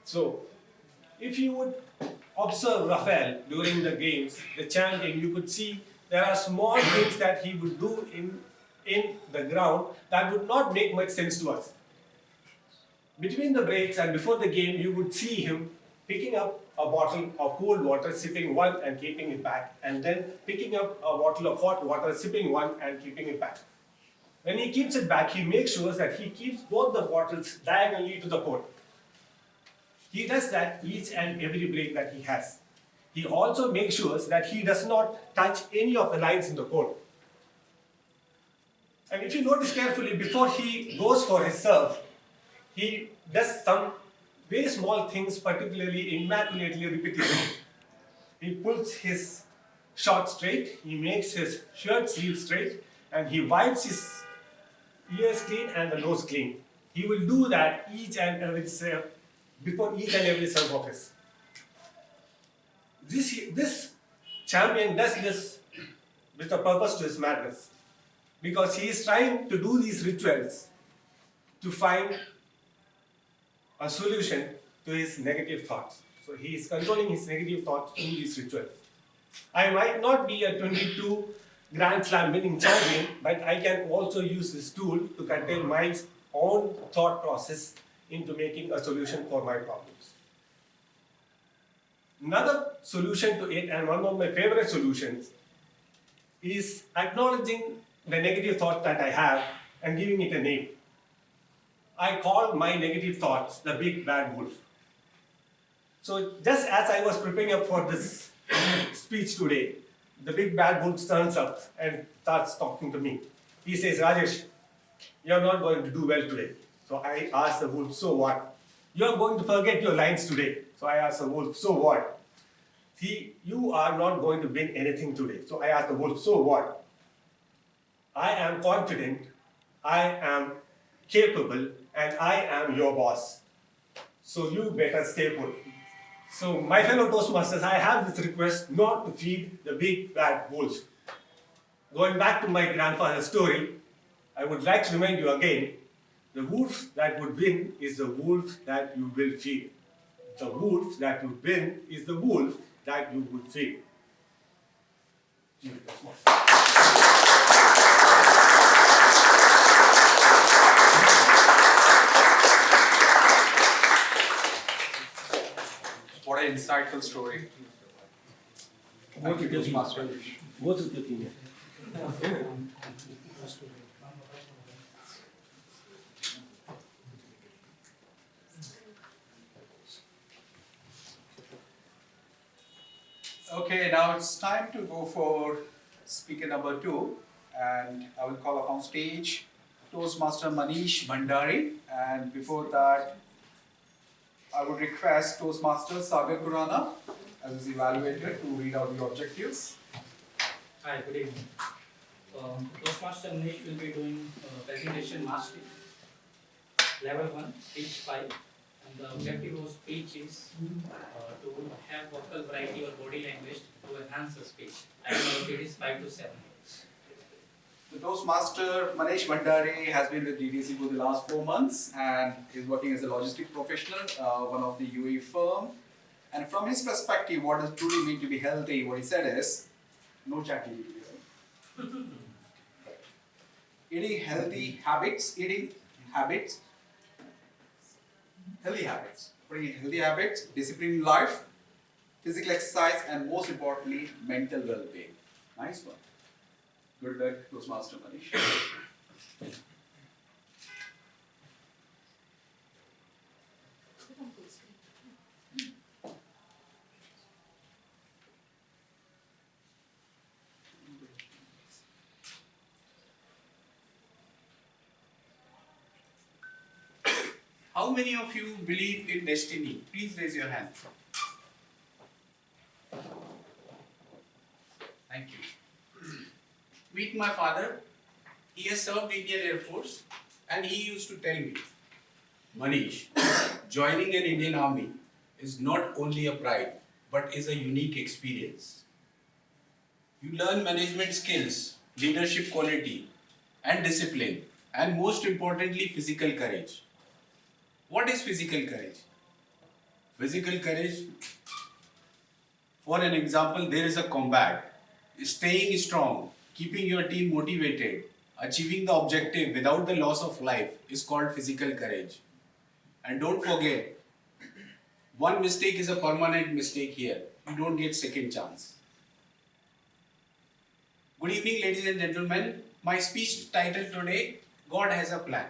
So, if you would observe Rafael during the games, the chanting, you could see there are small things that he would do in the ground that would not make much sense to us. Between the breaks and before the game, you would see him picking up a bottle of cold water, sipping one and keeping it back, and then picking up a bottle of hot water, sipping one and keeping it back. When he keeps it back, he makes sure that he keeps both the bottles diagonally to the court. He does that each and every break that he has. He also makes sure that he does not touch any of the lines in the court. And if you notice carefully, before he goes for his serve, he does some very small things, particularly immaculately repetitive. He pulls his short straight, he makes his shirt sleeve straight, and he wipes his ears clean and the nose clean. He will do that each and every serve, before each and every serve of his. This champion does this with a purpose to his madness, because he is trying to do these rituals to find a solution to his negative thoughts. So he is controlling his negative thoughts through these rituals. I might not be a 22 Grand Slam winning champion, but I can also use this tool to control my own thought process into making a solution for my problems. Another solution to it, and one of my favorite solutions, is acknowledging the negative thought that I have and giving it a name. I call my negative thoughts the big bad wolf. So just as I was preparing up for this speech today, the big bad wolf turns up and starts talking to me. He says, Rajesh, you're not going to do well today. So I asked the wolf, so what? You're going to forget your lines today. So I asked the wolf, so what? You are not going to win anything today. So I asked the wolf, so what? I am confident, I am capable, and I am your boss. So you better stay put. So my fellow Toastmasters, I have this request not to feed the big bad wolf. Going back to my grandfather's story, I would like to remind you again, the wolf that would win is the wolf that you will feed. The wolf that would win is the wolf that you would feed. What an insightful story. Thank you, Toastmaster. What's the opinion? Okay, now it's time to go for speaker number 2, and I will call upon stage Toastmaster Manish Bhandari, and before that, I would request Toastmaster Sagar Kurana as his evaluator to read out the objectives. Hi, good evening. Toastmaster Nair will be doing presentation mastery, level 1, speech 5, and The objective of speech is to have vocal variety or body language to enhance the speech. And it is 5 to 7 years. The Toastmaster Manish Bhandari has been with DTC for the last 4 months and is working as a logistic professional, one of the UAE firm. And from his perspective, what does truly mean to be healthy? What he said is, no chatting. Eating healthy habits, bringing healthy habits, discipline in life, physical exercise, and most importantly, mental well-being. Nice one. Good luck, Toastmaster Manish. How many of you believe in destiny? Please raise your hand. Thank you. Meet my father. He has served Indian Air Force and he used to tell me, Manish, joining an Indian Army is not only a pride but is a unique experience. You learn management skills, leadership quality and discipline, and most importantly physical courage. What is physical courage? Physical courage, for an example, there is a combat. Staying strong, keeping your team motivated, achieving the objective without the loss of life is called physical courage. And don't forget, one mistake is a permanent mistake here. You don't get second chance. Good evening, ladies and gentlemen. My speech title today, God has a plan.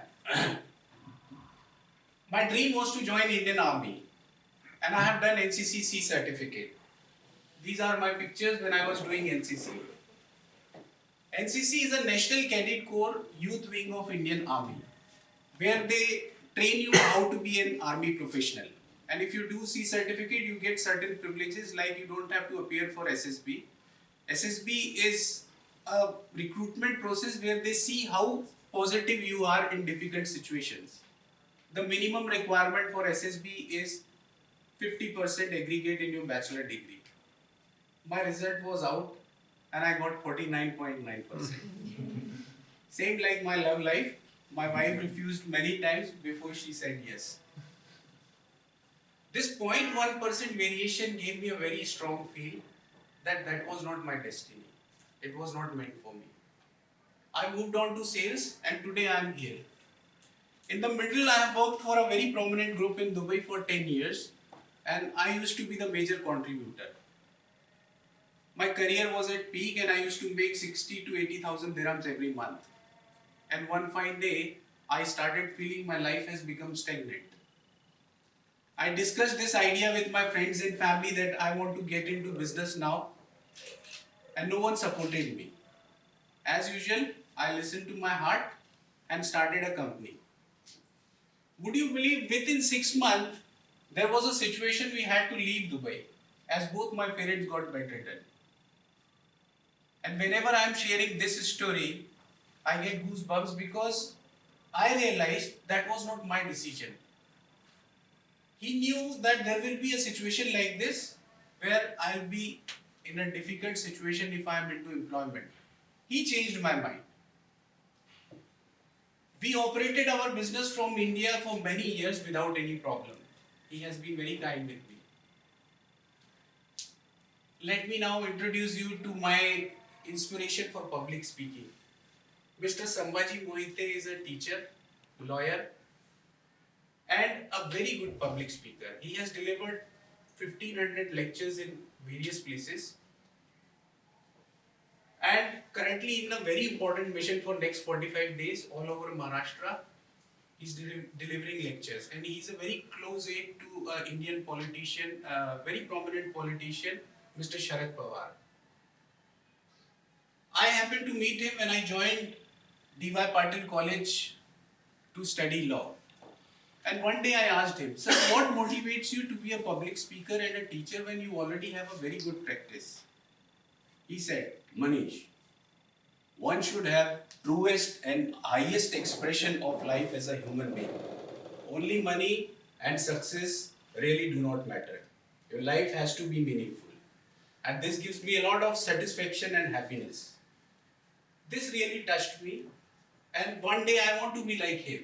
My dream was to join Indian Army and I have done NCC certificate. These are my pictures when I was doing NCC. NCC is a National Cadet Corps youth wing of Indian Army where they train you how to be an army professional. And if you do C certificate, you get certain privileges like you don't have to appear for SSB. SSB is a recruitment process where they see how positive you are in difficult situations. The minimum requirement for SSB is 50% aggregate in your bachelor degree. My result was out and I got 49.9%. Same like my love life, my wife refused many times before she said yes. This 0.1% variation gave me a very strong feel that that was not my destiny. It was not meant for me. I moved on to sales and today I am here. In the middle, I have worked for a very prominent group in Dubai for 10 years and I used to be the major contributor. My career was at peak and I used to make 60 to 80,000 dirhams every month. And one fine day, I started feeling my life has become stagnant. I discussed this idea with my friends and family that I want to get into business now and no one supported me. As usual, I listened to my heart and started a company. Would you believe within 6 months, there was a situation we had to leave Dubai as both my parents got bedridden. And whenever I am sharing this story, I get goosebumps because I realized that was not my decision. He knew that there will be a situation like this where I'll be in a difficult situation if I am into employment. He changed my mind. We operated our business from India for many years without any problem. He has been very kind with me. Let me now introduce you to my inspiration for public speaking. Mr. Sambhaji Mohite is a teacher, lawyer, and a very good public speaker. He has delivered 1500 lectures in various places and currently in a very important mission for next 45 days all over Maharashtra. He's delivering lectures and he's a very close aide to Indian politician, very prominent politician, Mr. Sharad Pawar. I happened to meet him when I joined D.Y. Patil College to study law. And one day I asked him, sir, what motivates you to be a public speaker and a teacher when you already have a very good practice? He said, Manish, one should have truest and highest expression of life as a human being. Only money and success really do not matter. Your life has to be meaningful. And this gives me a lot of satisfaction and happiness. This really touched me, and one day I want to be like him.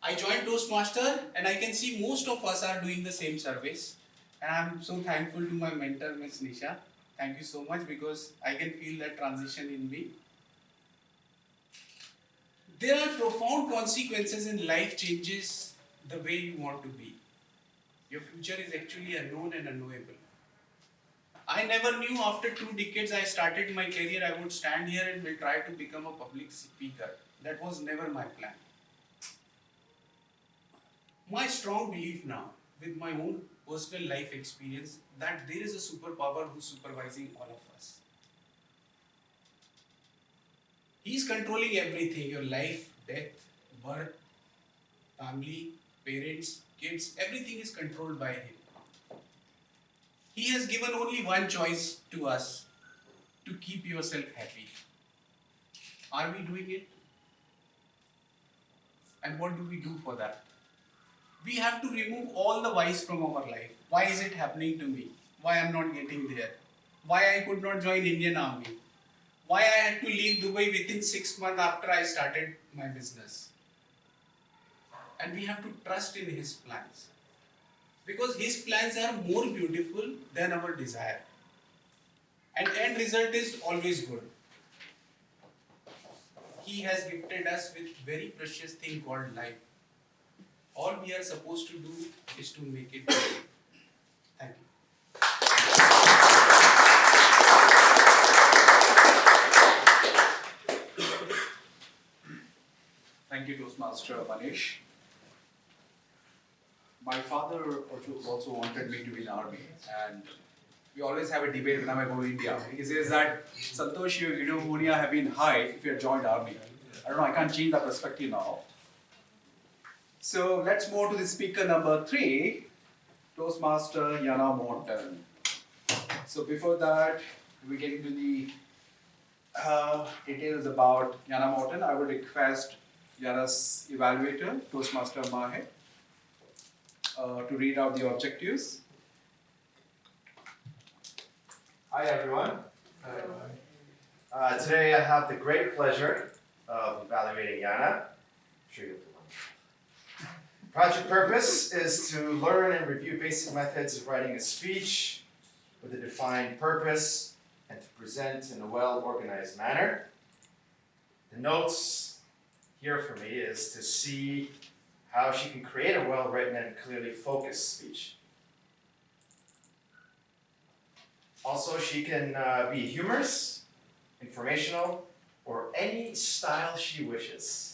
I joined Toastmaster, and I can see most of us are doing the same service. And I'm so thankful to my mentor, Ms. Nisha. Thank you so much, because I can feel that transition in me. There are profound consequences in life changes the way you want to be. Your future is actually unknown and unknowable. I never knew after 2 decades I started my career I would stand here and will try to become a public speaker. That was never my plan. My strong belief now, with my own personal life experience, that there is a superpower who's supervising all of us. He's controlling everything, your life, death, birth, family, parents, kids, everything is controlled by him. He has given only one choice to us, to keep yourself happy. Are we doing it? And what do we do for that? We have to remove all the whys from our life. Why is it happening to me? Why I'm not getting there? Why I could not join Indian Army? Why I had to leave Dubai within 6 months after I started my business? And we have to trust in his plans. Because his plans are more beautiful than our desire. And end result is always good. He has gifted us with very precious thing called life. All we are supposed to do is to make it better. Thank you. Thank you, Toastmaster Manish. My father also wanted me to be in army, and we always have a debate whenever I go to India. He says that, Santosh, your pneumonia have been high if you had joined army. I don't know, I can't change that perspective now. So let's move to the speaker number 3, Toastmaster Yana Morton. So before that, we get into the details about Yana Morton. I would request Yana's evaluator, Toastmaster Mahir, to read out the objectives. Hi everyone. Today I have the great pleasure of evaluating Yana. I'm sure you'll do one. Project purpose is to learn and review basic methods of writing a speech with a defined purpose and to present in a well-organized manner. The notes here for me is to see how she can create a well-written and clearly focused speech. Also, she can be humorous, informational, or any style she wishes.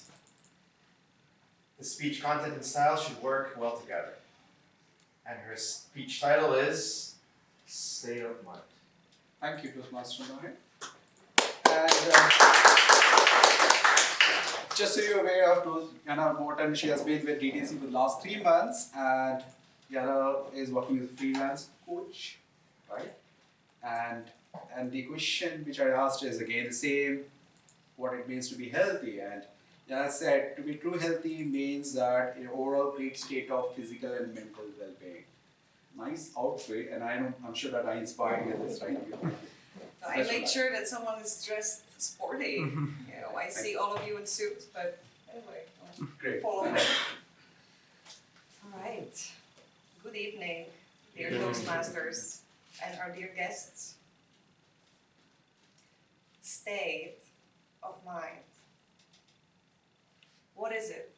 The speech content and style should work well together. And her speech title is State of Mind. Thank you, Toastmaster Mahir. And just so you're aware of Yana Morton, she has been with DTC for the last 3 months, and Yana is working as a freelance coach, right? And the question which I asked is again the same, what it means to be healthy. And Yana said, to be true healthy means that an overall great state of physical and mental well-being. Nice outfit, and I'm sure that I inspired you with this, right? I made sure that someone is dressed sporty. You know, I see all of you in suits, but anyway, Great. follow me. All right. Good evening, dear Toastmasters and our dear guests. State of mind. What is it?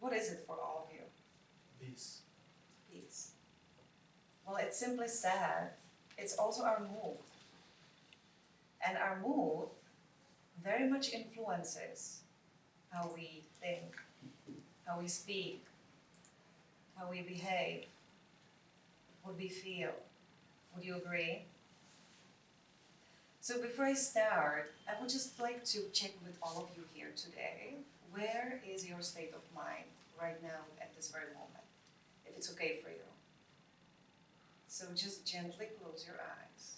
What is it for all of you? Peace. Peace. Well, it's simply said, it's also our mood. And our mood very much influences how we think, how we speak, how we behave, what we feel. Would you agree? So before I start, I would just like to check with all of you here today. Where is your state of mind right now at this very moment? If it's okay for you. So just gently close your eyes.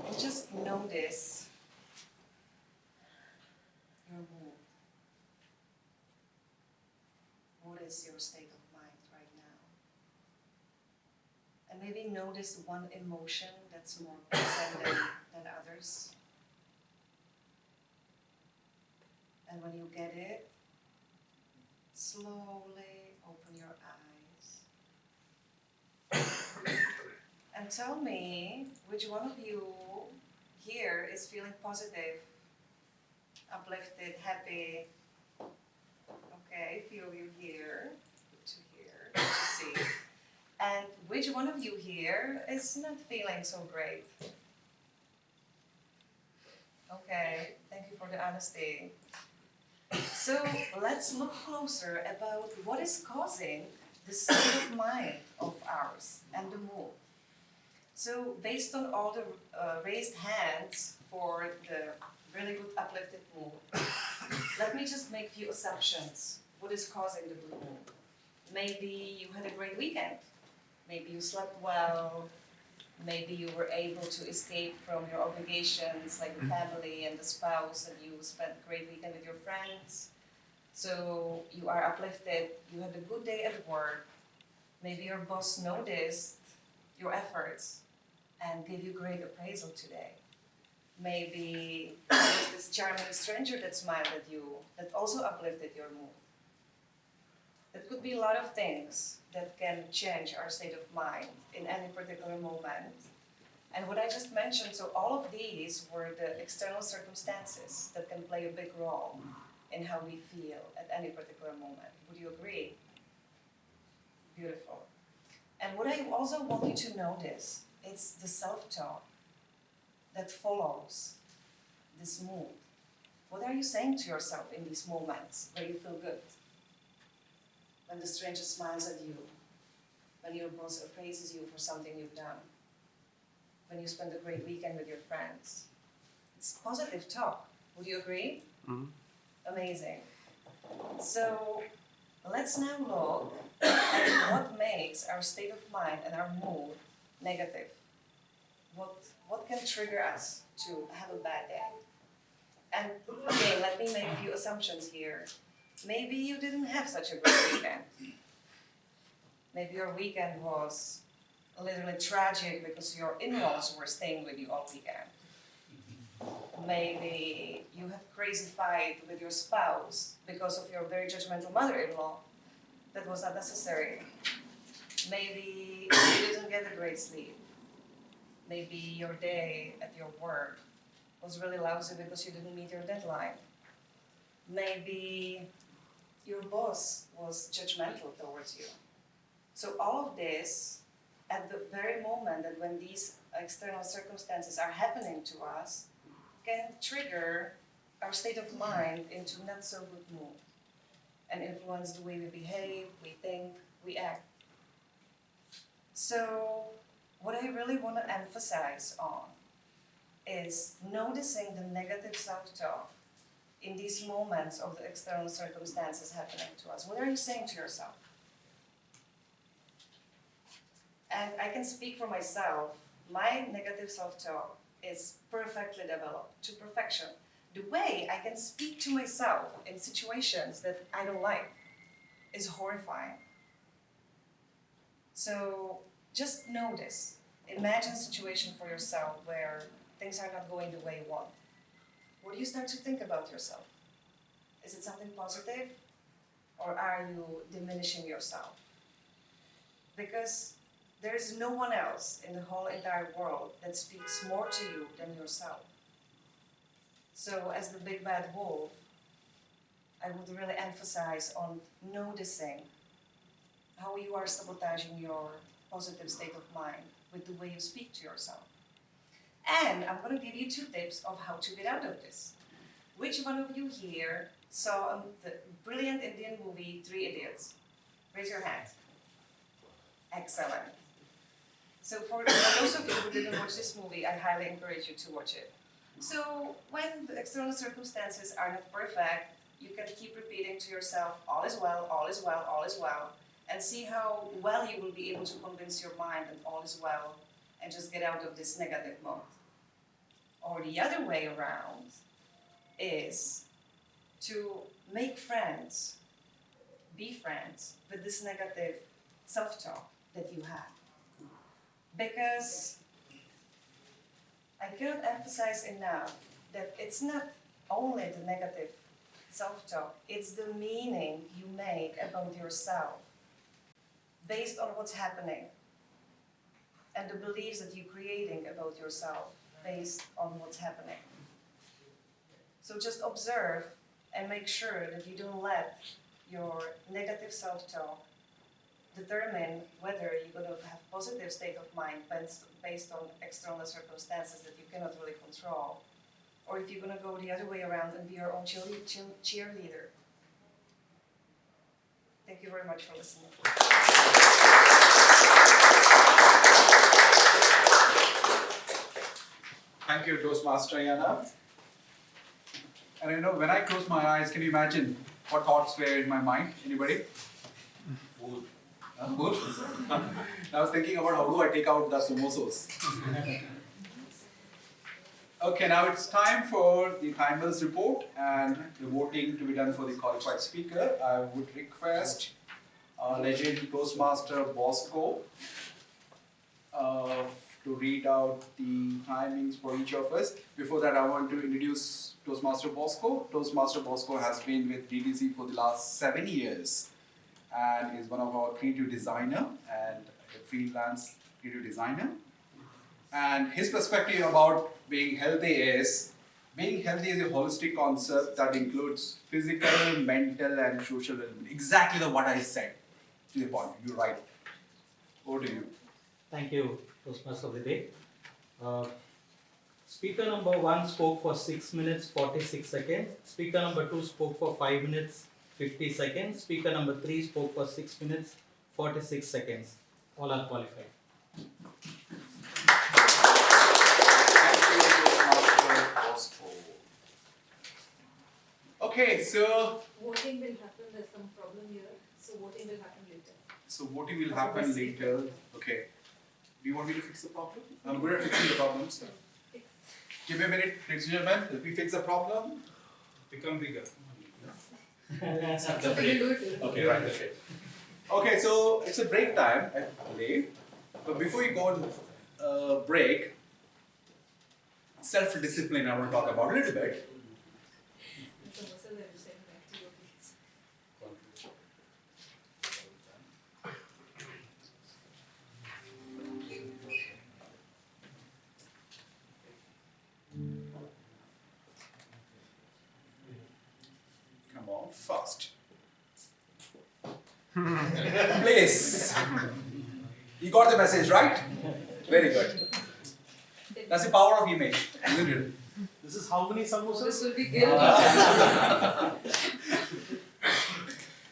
And just notice your mood. notice your state of mind right now. And maybe notice one emotion that's more present than others. And when you get it, slowly open your eyes. And tell me which one of you here is feeling positive, uplifted, happy. Okay, feel you here. Good to hear, good to see. And which one of you here is not feeling so great? Okay, thank you for the honesty. So let's look closer about what is causing the state of mind of ours and the mood. So based on all the raised hands for the really good uplifted mood, let me just make a few assumptions. What is causing the good mood? Maybe you had a great weekend. Maybe you slept well. Maybe you were able to escape from your obligations like the family and the spouse, and you spent a great weekend with your friends. So you are uplifted, you had a good day at work. Maybe your boss noticed your efforts and gave you great appraisal today. Maybe there was this charming stranger that smiled at you, that also uplifted your mood. That could be a lot of things that can change our state of mind in any particular moment. And what I just mentioned, so all of these were the external circumstances that can play a big role in how we feel at any particular moment. Would you agree? Beautiful. And what I also want you to notice, it's the self-talk that follows this mood. What are you saying to yourself in these moments where you feel good? When the stranger smiles at you, when your boss appraises you for something you've done, when you spend a great weekend with your friends. It's positive talk. Would you agree? Mm-hmm. Amazing. So let's now look at what makes our state of mind and our mood negative. What can trigger us to have a bad day? And again, let me make a few assumptions here. Maybe you didn't have such a great weekend. Maybe your weekend was a little bit tragic because your in-laws were staying with you all weekend. Maybe you had a crazy fight with your spouse because of your very judgmental mother-in-law. That was not necessary. Maybe you didn't get a great sleep. Maybe your day at your work was really lousy because you didn't meet your deadline. Maybe your boss was judgmental towards you. So all of this, at the very moment that when these external circumstances are happening to us, can trigger our state of mind into not so good mood and influence the way we behave, we think, we act. So what I really want to emphasize on is noticing the negative self-talk in these moments of the external circumstances happening to us. What are you saying to yourself? And I can speak for myself. My negative self-talk is perfectly developed to perfection. The way I can speak to myself in situations that I don't like is horrifying. So just notice. Imagine a situation for yourself where things are not going the way you want. What do you start to think about yourself? Is it something positive? Or are you diminishing yourself? Because there is no one else in the whole entire world that speaks more to you than yourself. So as the big bad wolf, I would really emphasize on noticing how you are sabotaging your positive state of mind with the way you speak to yourself. And I'm going to give you 2 tips of how to get out of this. Which one of you here saw the brilliant Indian movie, 3 Idiots? Raise your hand. Excellent. So for those of you who didn't watch this movie, I highly encourage you to watch it. So when the external circumstances are not perfect, you can keep repeating to yourself, all is well, all is well, all is well, and see how well you will be able to convince your mind that all is well, and just get out of this negative mode. Or the other way around is to make friends be friends with this negative self-talk that you have. Because I cannot emphasize enough that it's not only the negative self-talk, it's the meaning you make about yourself based on what's happening and the beliefs that you're creating about yourself based on what's happening. So just observe and make sure that you don't let your negative self-talk determine whether you're going to have positive state of mind based on external circumstances that you cannot really control, or if you're going to go the other way around and be your own cheerleader. Thank you very much for listening. Thank you, Toastmaster Yana. And you know, when I close my eyes, can you imagine what thoughts were in my mind? Anybody? Food. Food? I was thinking about how do I take out the samosas. Okay, now it's time for the timer's report and the voting to be done for the qualified speaker. I would request legend Toastmaster Bosco to read out the timings for each of us. Before that, I want to introduce Toastmaster Bosco. Toastmaster Bosco has been with DTC for the last 7 years and is one of our creative designer and a freelance creative designer. And his perspective about being healthy is a holistic concept that includes physical, mental, and social well-being. Exactly what I said. To the point, you're right. Over to you. Thank you, Toastmaster of the day. Speaker number 1 spoke for 6 minutes 46 seconds. Speaker number 2 spoke for 5 minutes 50 seconds. Speaker number 3 spoke for 6 minutes 46 seconds. All are qualified. Okay, so Voting will happen, there's some problem here, so voting will happen later. So voting will happen later. Okay. Do you want me to fix the problem? I'm good at fixing the problems. Give me a minute, ladies and gentlemen. Let me fix the problem. Become bigger. Okay, right. Okay. Okay, so it's a break time, I believe. But before you go on break, self-discipline I want to talk about a little bit. Come on, fast. Please. You got the message, right? Very good. That's the power of image, isn't it? This is how many samosas? This will be guilty.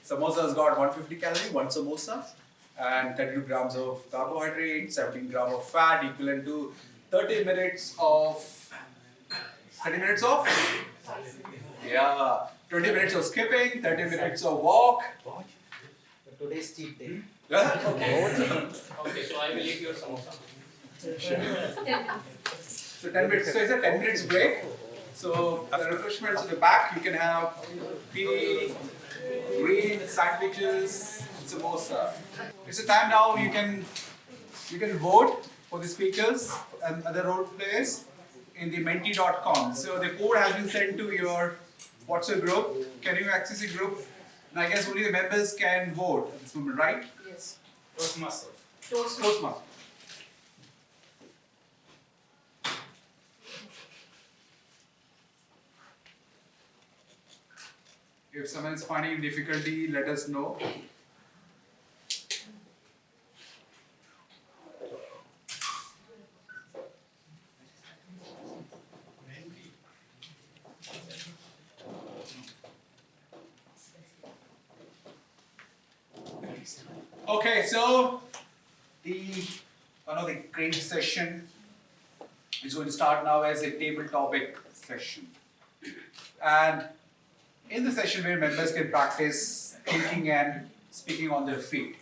Samosa's got 150 calories, one samosa, and 32 grams of carbohydrate, 17 grams of fat, equivalent to 30 minutes of. 30 minutes of? Yeah. 20 minutes of skipping, 30 minutes of walk. Today's cheat day. Okay, so I will eat your samosa. So 10 minutes. So it's a 10 minutes break. So the refreshments at the back, you can have tea, green sandwiches, samosa. It's a time now you can vote for the speakers and other role players in the menti.com. So the code has been sent to your WhatsApp group. Can you access the group? And I guess only the members can vote at this moment, right? Yes. Toastmaster. Toastmaster. If someone is finding difficulty, let us know. Okay, so one of the great session is going to start now as a table topic session. And in the session where members can practice thinking and speaking on their feet.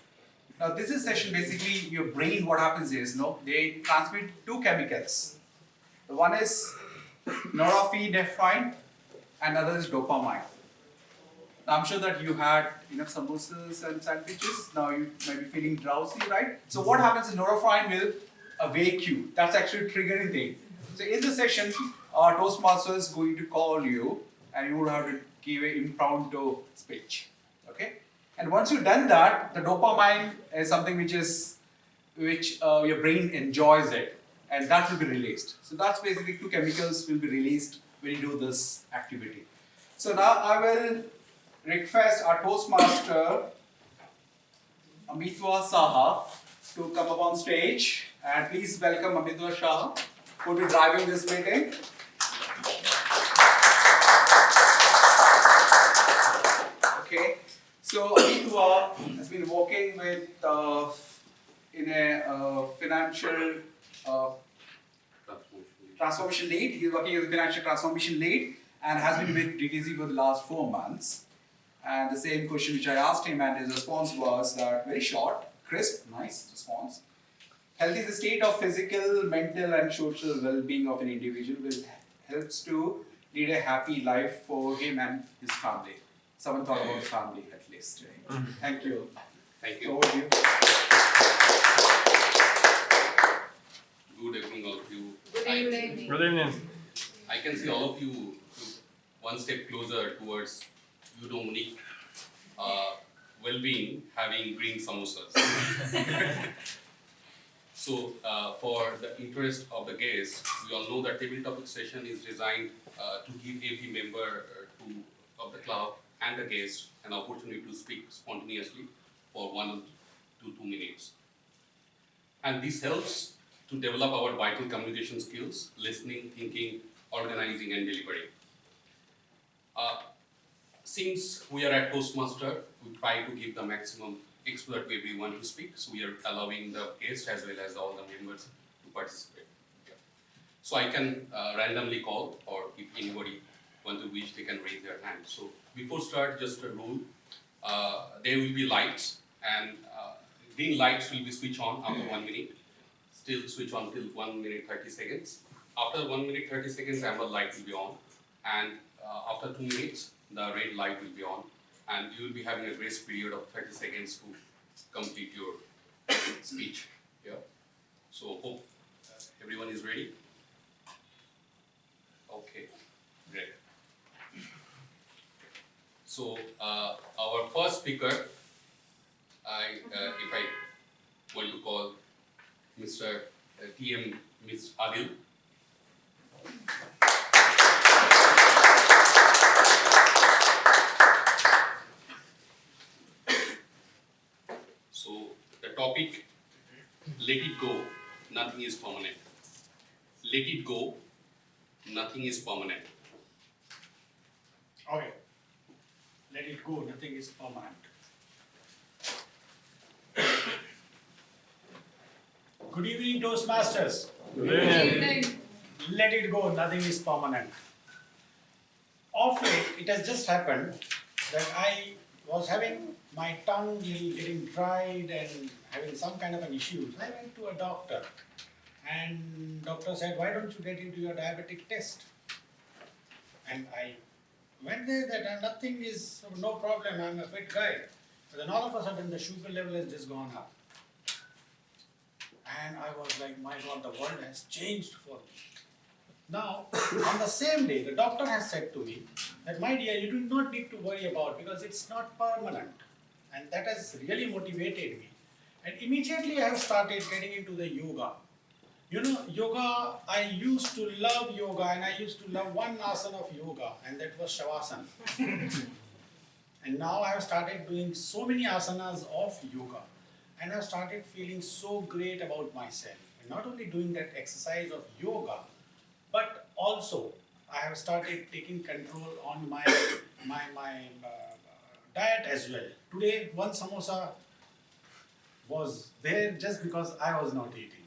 Now this is session basically your brain, what happens is, they transmit two chemicals. The one is norepinephrine and other is dopamine. I'm sure that you had enough samosas and sandwiches. Now you might be feeling drowsy, right? So what happens is norepinephrine will wake you. That's actually a triggering thing. So in this session, our Toastmaster is going to call you and you would have to give an impromptu speech. Okay? And once you've done that, the dopamine is something which your brain enjoys it, and that will be released. So that's basically 2 chemicals will be released when you do this activity. So now I will request our Toastmaster, Amitwa Saha, to come up on stage. And please welcome Amitwa Saha, who will be driving this meeting. Okay, so Amitwa has been working with in a financial transformation lead. He's working as a financial transformation lead and has been with DTC for the last 4 months. And the same question which I asked him, and his response was that very short, crisp, nice response. Health is a state of physical, mental, and social well-being of an individual, which helps to lead a happy life for him and his family. Someone thought about the family at least. Right? Thank you. Thank you. Over to you. Good evening, all of you. Good evening. Good evening. I can see all of you one step closer towards eudaimonic well-being, having green samosas. So, for the interest of the guests, we all know that table topic session is designed to give every member of the club and the guest an opportunity to speak spontaneously for 1 to 2 minutes. And this helps to develop our vital communication skills, listening, thinking, organizing, and delivering. Since we are at Toastmaster, we try to give the maximum exposure to everyone to speak, so we are allowing the guests as well as all the members to participate. Yeah. So I can randomly call, or if anybody want to wish, they can raise their hand. So before start, just a rule, there will be lights, and green lights will be switched on after 1 minute, still switch on till 1 minute 30 seconds. After 1 minute 30 seconds, amber light will be on, and after 2 minutes, the red light will be on, and you will be having a grace period of 30 seconds to complete your speech. Yeah. So hope everyone is ready. Okay, great. So our first speaker, if I want to call Mr. TM Ms. Adil. So the topic, let it go, nothing is permanent. Let it go, nothing is permanent. Okay. Let it go, nothing is permanent. Good evening, Toastmasters. Good evening. Let it go, nothing is permanent. Of late, it has just happened that I was having my tongue getting dried and having some kind of an issue. So I went to a doctor, and doctor said, why don't you get into your diabetic test? And I went there, that nothing is, no problem, I'm a fit guy. But then all of a sudden the sugar level has just gone up. And I was like, my God, the world has changed for me. Now, on the same day, the doctor has said to me that, my dear, you do not need to worry about, because it's not permanent. And that has really motivated me. And immediately I have started getting into the yoga. You know, yoga, I used to love yoga, and I used to love one asana of yoga, and that was Shavasana. And now I have started doing so many asanas of yoga, and I have started feeling so great about myself. And not only doing that exercise of yoga, but also I have started taking control on my diet as well. Today, one samosa was there just because I was not eating.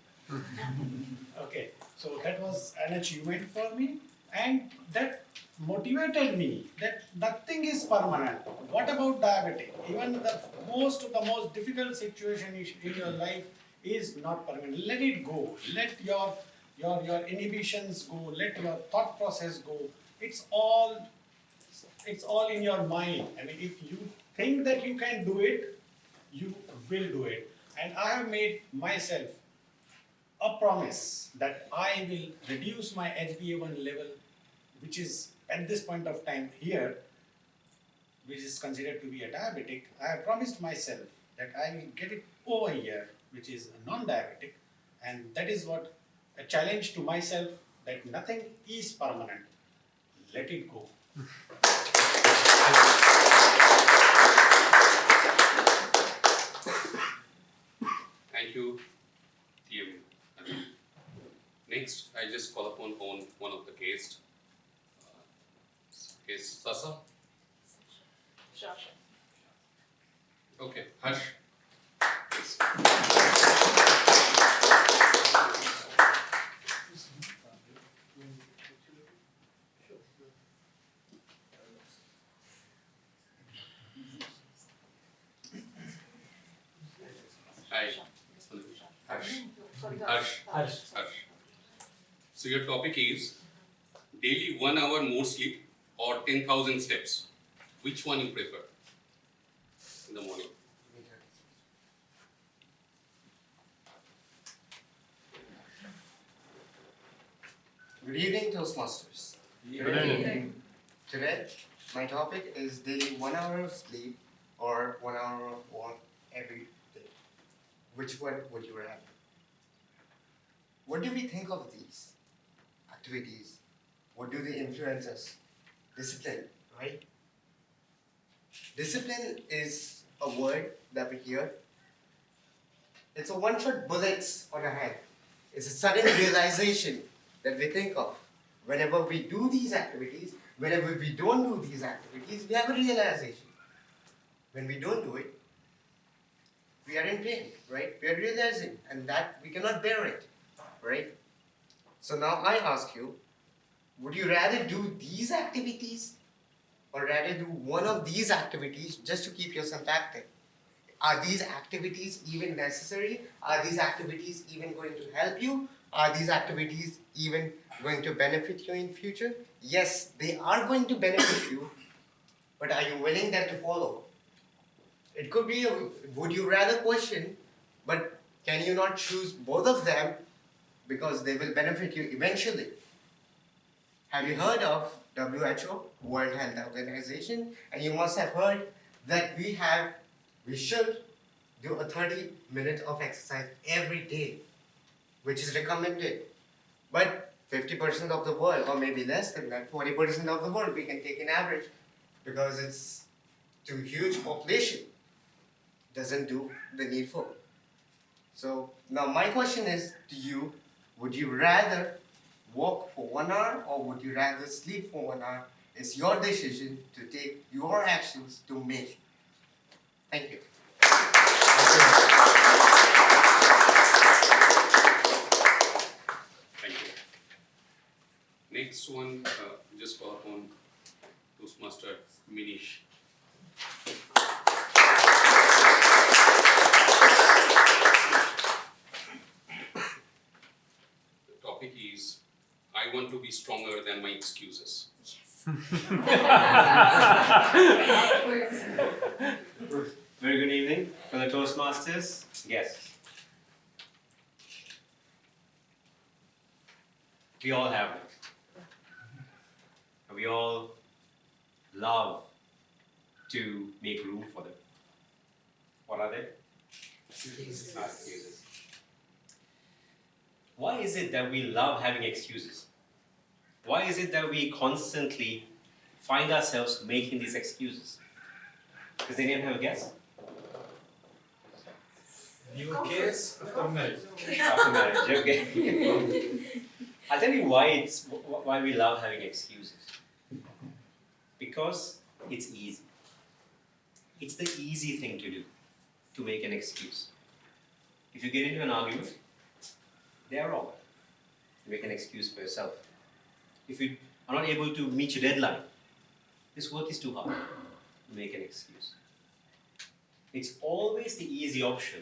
Okay, so that was an achievement for me, and that motivated me that nothing is permanent. What about diabetic? Even the most difficult situation in your life is not permanent. Let it go. Let your inhibitions go. Let your thought process go. It's all it's all in your mind. I mean, if you think that you can do it, you will do it. And I have made myself a promise that I will reduce my HbA1 level, which is at this point of time here, which is considered to be a diabetic. I have promised myself that I will get it over here, which is a non-diabetic, and that is what a challenge to myself, that nothing is permanent. Let it go. Thank you, TM. Next, I just call upon one of the guests. Is Sasa? Okay, Harsh. Please. Hi. Harsh. So your topic is daily 1 hour more sleep or 10,000 steps. Which one you prefer in the morning? Good evening, Toastmasters. Good evening. Today, my topic is daily 1 hour of sleep or 1 hour of work every day. Which one would you rather? What do we think of these activities? What do they influence us? Discipline, right? Discipline is a word that we hear. It's a one-shot bullets on our head. It's a sudden realization that we think of. Whenever we do these activities, whenever we don't do these activities, we have a realization. When we don't do it, we are in pain, right? We are realizing, and that we cannot bear it, right? So now I ask you, would you rather do these activities or rather do one of these activities just to keep yourself active? Are these activities even necessary? Are these activities even going to help you? Are these activities even going to benefit you in future? Yes, they are going to benefit you, but are you willing then to follow? It could be a would you rather question, but can you not choose both of them because they will benefit you eventually? Have you heard of WHO, World Health Organization? And you must have heard that we should do a 30 minutes of exercise every day, which is recommended. But 50% of the world, or maybe less than that, 40% of the world, we can take an average because it's too huge population, doesn't do the needful. So now my question is to you, would you rather walk for 1 hour or would you rather sleep for 1 hour? It's your decision to take your actions to make. Thank you. Thank you. Next one, just call upon Toastmaster Minish. The topic is, I want to be stronger than my excuses. Very good evening for the Toastmasters guests. We all have them. We all love to make room for them. What are they? Excuses. Why is it that we love having excuses? Why is it that we constantly find ourselves making these excuses? Does anyone have a guess? New case after marriage. After marriage, okay. I'll tell you why we love having excuses. Because it's easy. It's the easy thing to do, to make an excuse. If you get into an argument, they are wrong. You make an excuse for yourself. If you are not able to meet your deadline, this work is too hard, make an excuse. It's always the easy option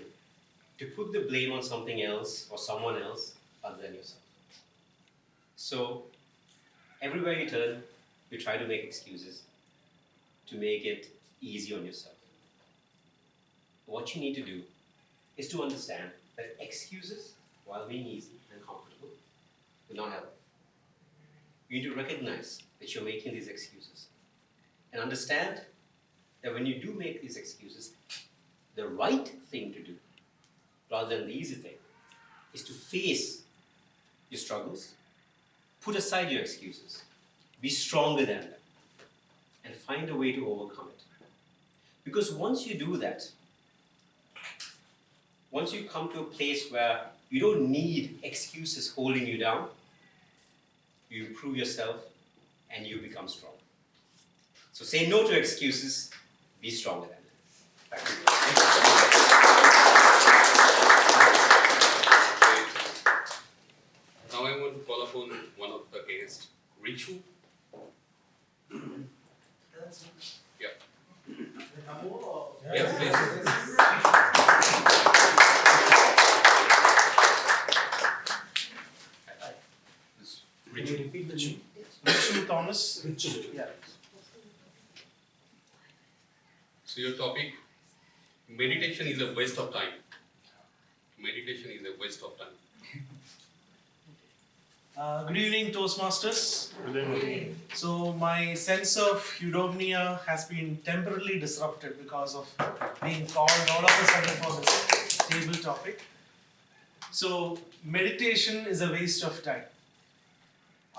to put the blame on something else or someone else other than yourself. So, everywhere you turn, you try to make excuses. to make it easy on yourself. What you need to do is to understand that excuses, while being easy and comfortable, will not help. You need to recognize that you're making these excuses and understand that when you do make these excuses, the right thing to do, rather than the easy thing, is to face your struggles, put aside your excuses, be stronger than them, and find a way to overcome it. Because once you do that, once you come to a place where you don't need excuses holding you down, you improve yourself and you become strong. So say no to excuses, be stronger than them. Thank you. Now I want to call upon one of the guests, Richu. Yeah. Yes, please. Richu Thomas. Yeah. So your topic, meditation is a waste of time. Meditation is a waste of time. Good evening, Toastmasters. Good evening. So my sense of eudaimonia has been temporarily disrupted because of being called all of a sudden for this table topic. So meditation is a waste of time.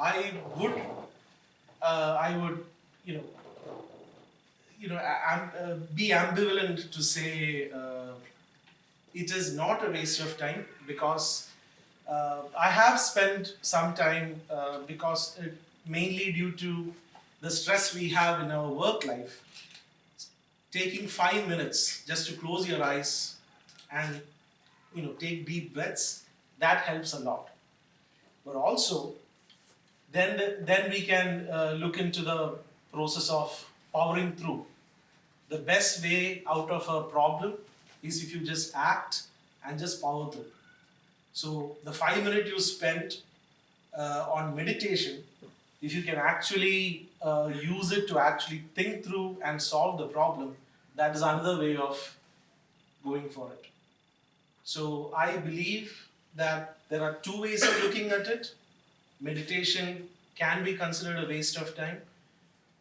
I would, be ambivalent to say it is not a waste of time because I have spent some time because mainly due to the stress we have in our work life, taking 5 minutes just to close your eyes and take deep breaths, that helps a lot. But also, then we can look into the process of powering through. The best way out of a problem is if you just act and just power through. So the 5 minutes you spent on meditation, if you can actually use it to actually think through and solve the problem, that is another way of going for it. So I believe that there are two ways of looking at it. Meditation can be considered a waste of time,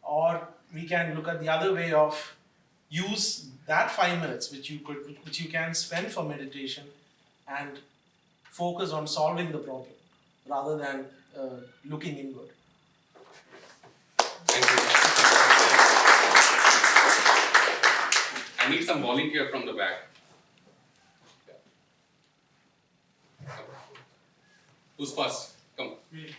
or we can look at the other way of use that 5 minutes which you can spend for meditation and focus on solving the problem rather than looking inward. Thank you. I need some volunteer from the back. Who's first? Come. Me.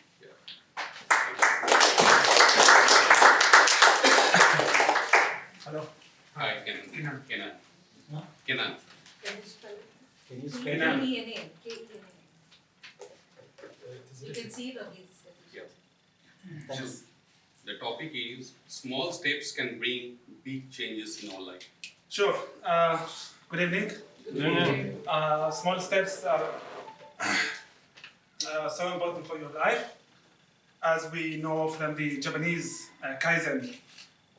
Hello. Hi, Kenan. Kenan. Kenan. Can you spell it? You can see it on his. Yeah. So, the topic is small steps can bring big changes in our life. Sure. Good evening. Good evening. Small steps are so important for your life. As we know from the Japanese Kaizen,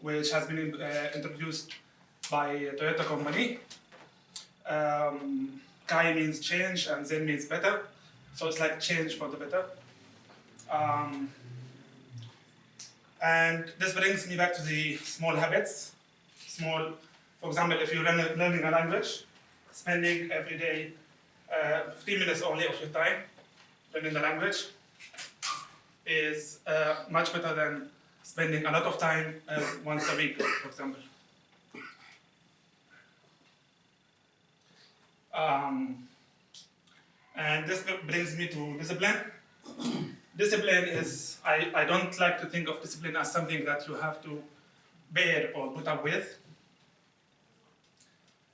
which has been introduced by Toyota company. Kai means change and Zen means better. So it's like change for the better. And this brings me back to the small habits. For example, if you're learning a language, spending every day 3 minutes only of your time learning the language is much better than spending a lot of time once a week, for example. And this brings me to discipline. Discipline is, I don't like to think of discipline as something that you have to bear or put up with.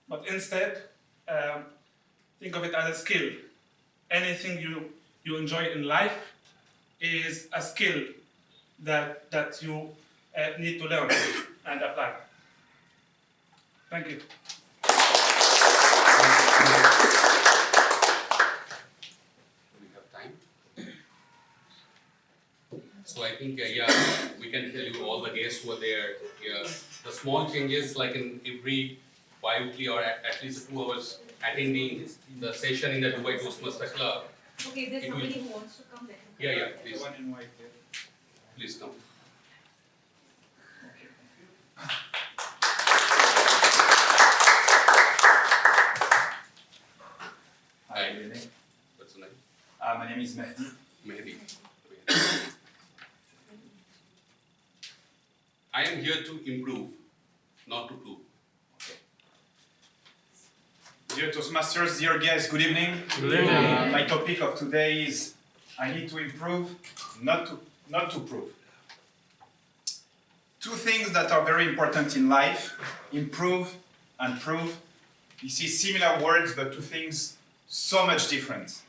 But instead, think of it as a skill. Anything you enjoy in life is a skill that you need to learn and apply. Thank you. We have time. So I think, we can tell you all the guests who are there. The small changes like in every bi-weekly or at least 2 hours attending the session in the Dubai Toastmaster Club. Okay, there's It will- somebody who wants to come. Let him come. Yeah, yeah, please. The one in white there. Please come. Hi, good evening. What's the name? My name is Mehdi. Mehdi. I am here to improve, not to prove. Dear Toastmasters, dear guests, good evening. Good evening. My topic of today is I need to improve, not to prove. Two things that are very important in life, improve and prove. You see similar words, but two things so much different.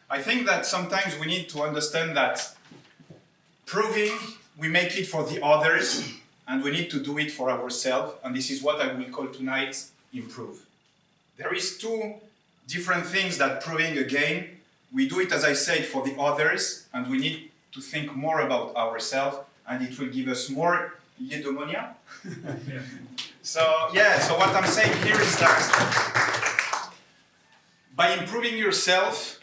I think that sometimes we need to understand that proving, we make it for the others, and we need to do it for ourselves, and this is what I will call tonight, improve. There is two different things that proving again. We do it, as I said, for the others, and we need to think more about ourselves, and it will give us more eudaimonia. So what I'm saying here is that by improving yourself,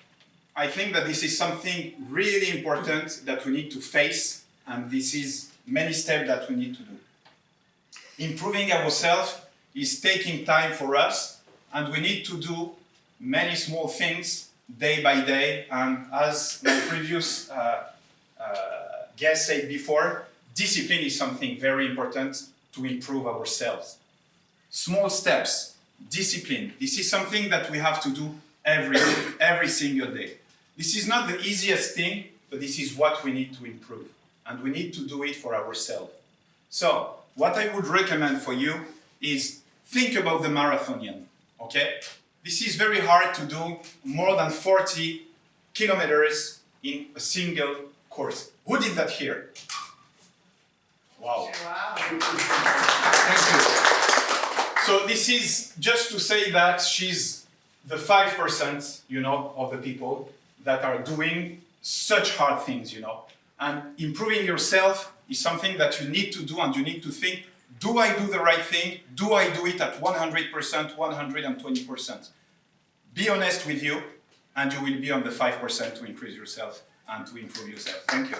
I think that this is something really important that we need to face, and this is many steps that we need to do. Improving ourselves is taking time for us, and we need to do many small things day by day, and as my previous guest said before, discipline is something very important to improve ourselves. Small steps, discipline, this is something that we have to do every single day. This is not the easiest thing, but this is what we need to improve, and we need to do it for ourselves. So, what I would recommend for you is think about the marathonian, okay? This is very hard to do more than 40 kilometers in a single course. Who did that here? Wow. Thank you. So this is just to say that she's the 5%, of the people that are doing such hard things, And improving yourself is something that you need to do, and you need to think, do I do the right thing? Do I do it at 100%, 120%? Be honest with you, and you will be on the 5% to increase yourself and to improve yourself. Thank you.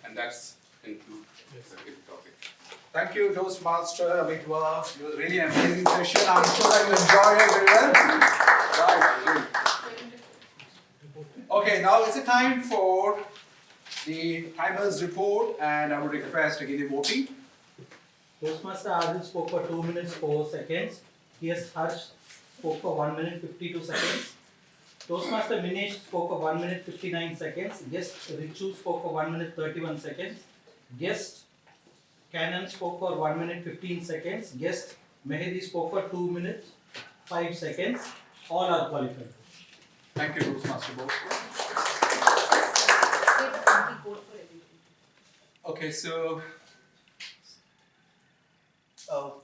And that's conclude the topic. Thank you, Toastmaster Amitwa. It was really an amazing session. I'm sure that you enjoyed it very well. Right. Okay, now it's a time for the timers report, and I would request again the voting. Toastmaster Adil spoke for 2 minutes 4 seconds. Yes, Harsh spoke for 1 minute 52 seconds. Toastmaster Minesh spoke for 1 minute 59 seconds. Guest Richu spoke for 1 minute 31 seconds. Guest Cannon spoke for 1 minute 15 seconds. Guest Mehdi spoke for 2 minutes 5 seconds. All are qualified. Thank you, Toastmaster Boss. Okay, so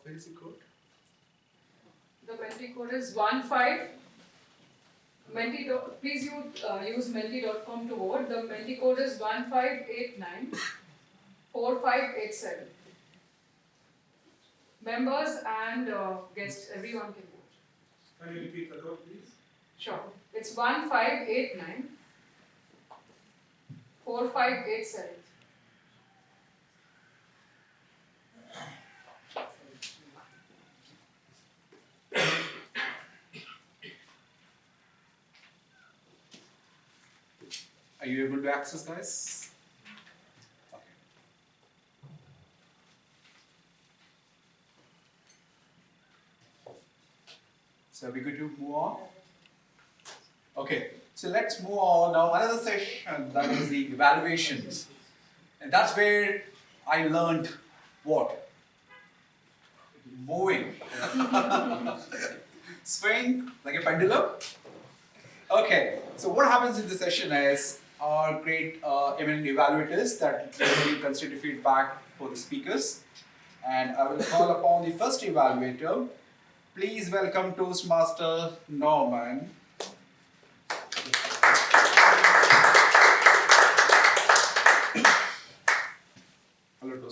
where is the code? The Menti code is 15. Please use menti.com to vote. The Menti code is 1589 4587. Members and guests, everyone can vote. Can you repeat the code, please? Sure. It's 1589 4587. Are you able to access, guys? Okay. So are we good to move on? Okay, so let's move on now. Another session, that is the evaluations. And that's where I learned what? Moving. Swing like a pendulum. Okay, so what happens in this session is our great eminent evaluators that will consider feedback for the speakers. And I will call upon the first evaluator. Please welcome Toastmaster Norman.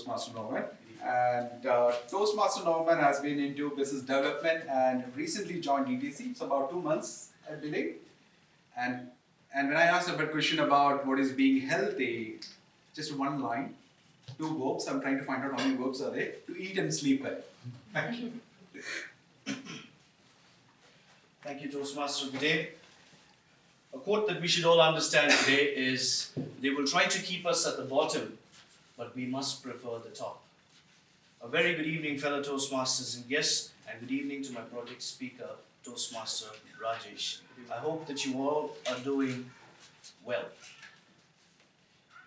Toastmaster Norman. And Toastmaster Norman has been into business development and recently joined DTC. It's about 2 months, I believe. And when I asked about question about what is being healthy, just one line, 2 verbs. I'm trying to find out how many verbs are there. To eat and sleep well. Thank you. Thank you, Toastmaster. Good day. A quote that we should all understand today is, they will try to keep us at the bottom, but we must prefer the top. A very good evening, fellow Toastmasters and guests, and good evening to my project speaker, Toastmaster Rajesh. I hope that you all are doing well.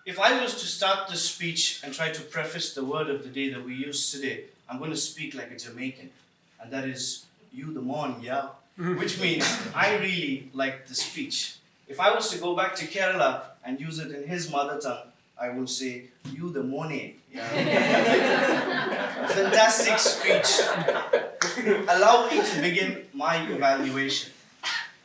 If I was to start this speech and try to preface the word of the day that we use today, I'm going to speak like a Jamaican, and that is, you the mon, yeah? Which means, I really like the speech. If I was to go back to Kerala and use it in his mother tongue, I will say, you the money. Yeah. Fantastic speech. Allow me to begin my evaluation.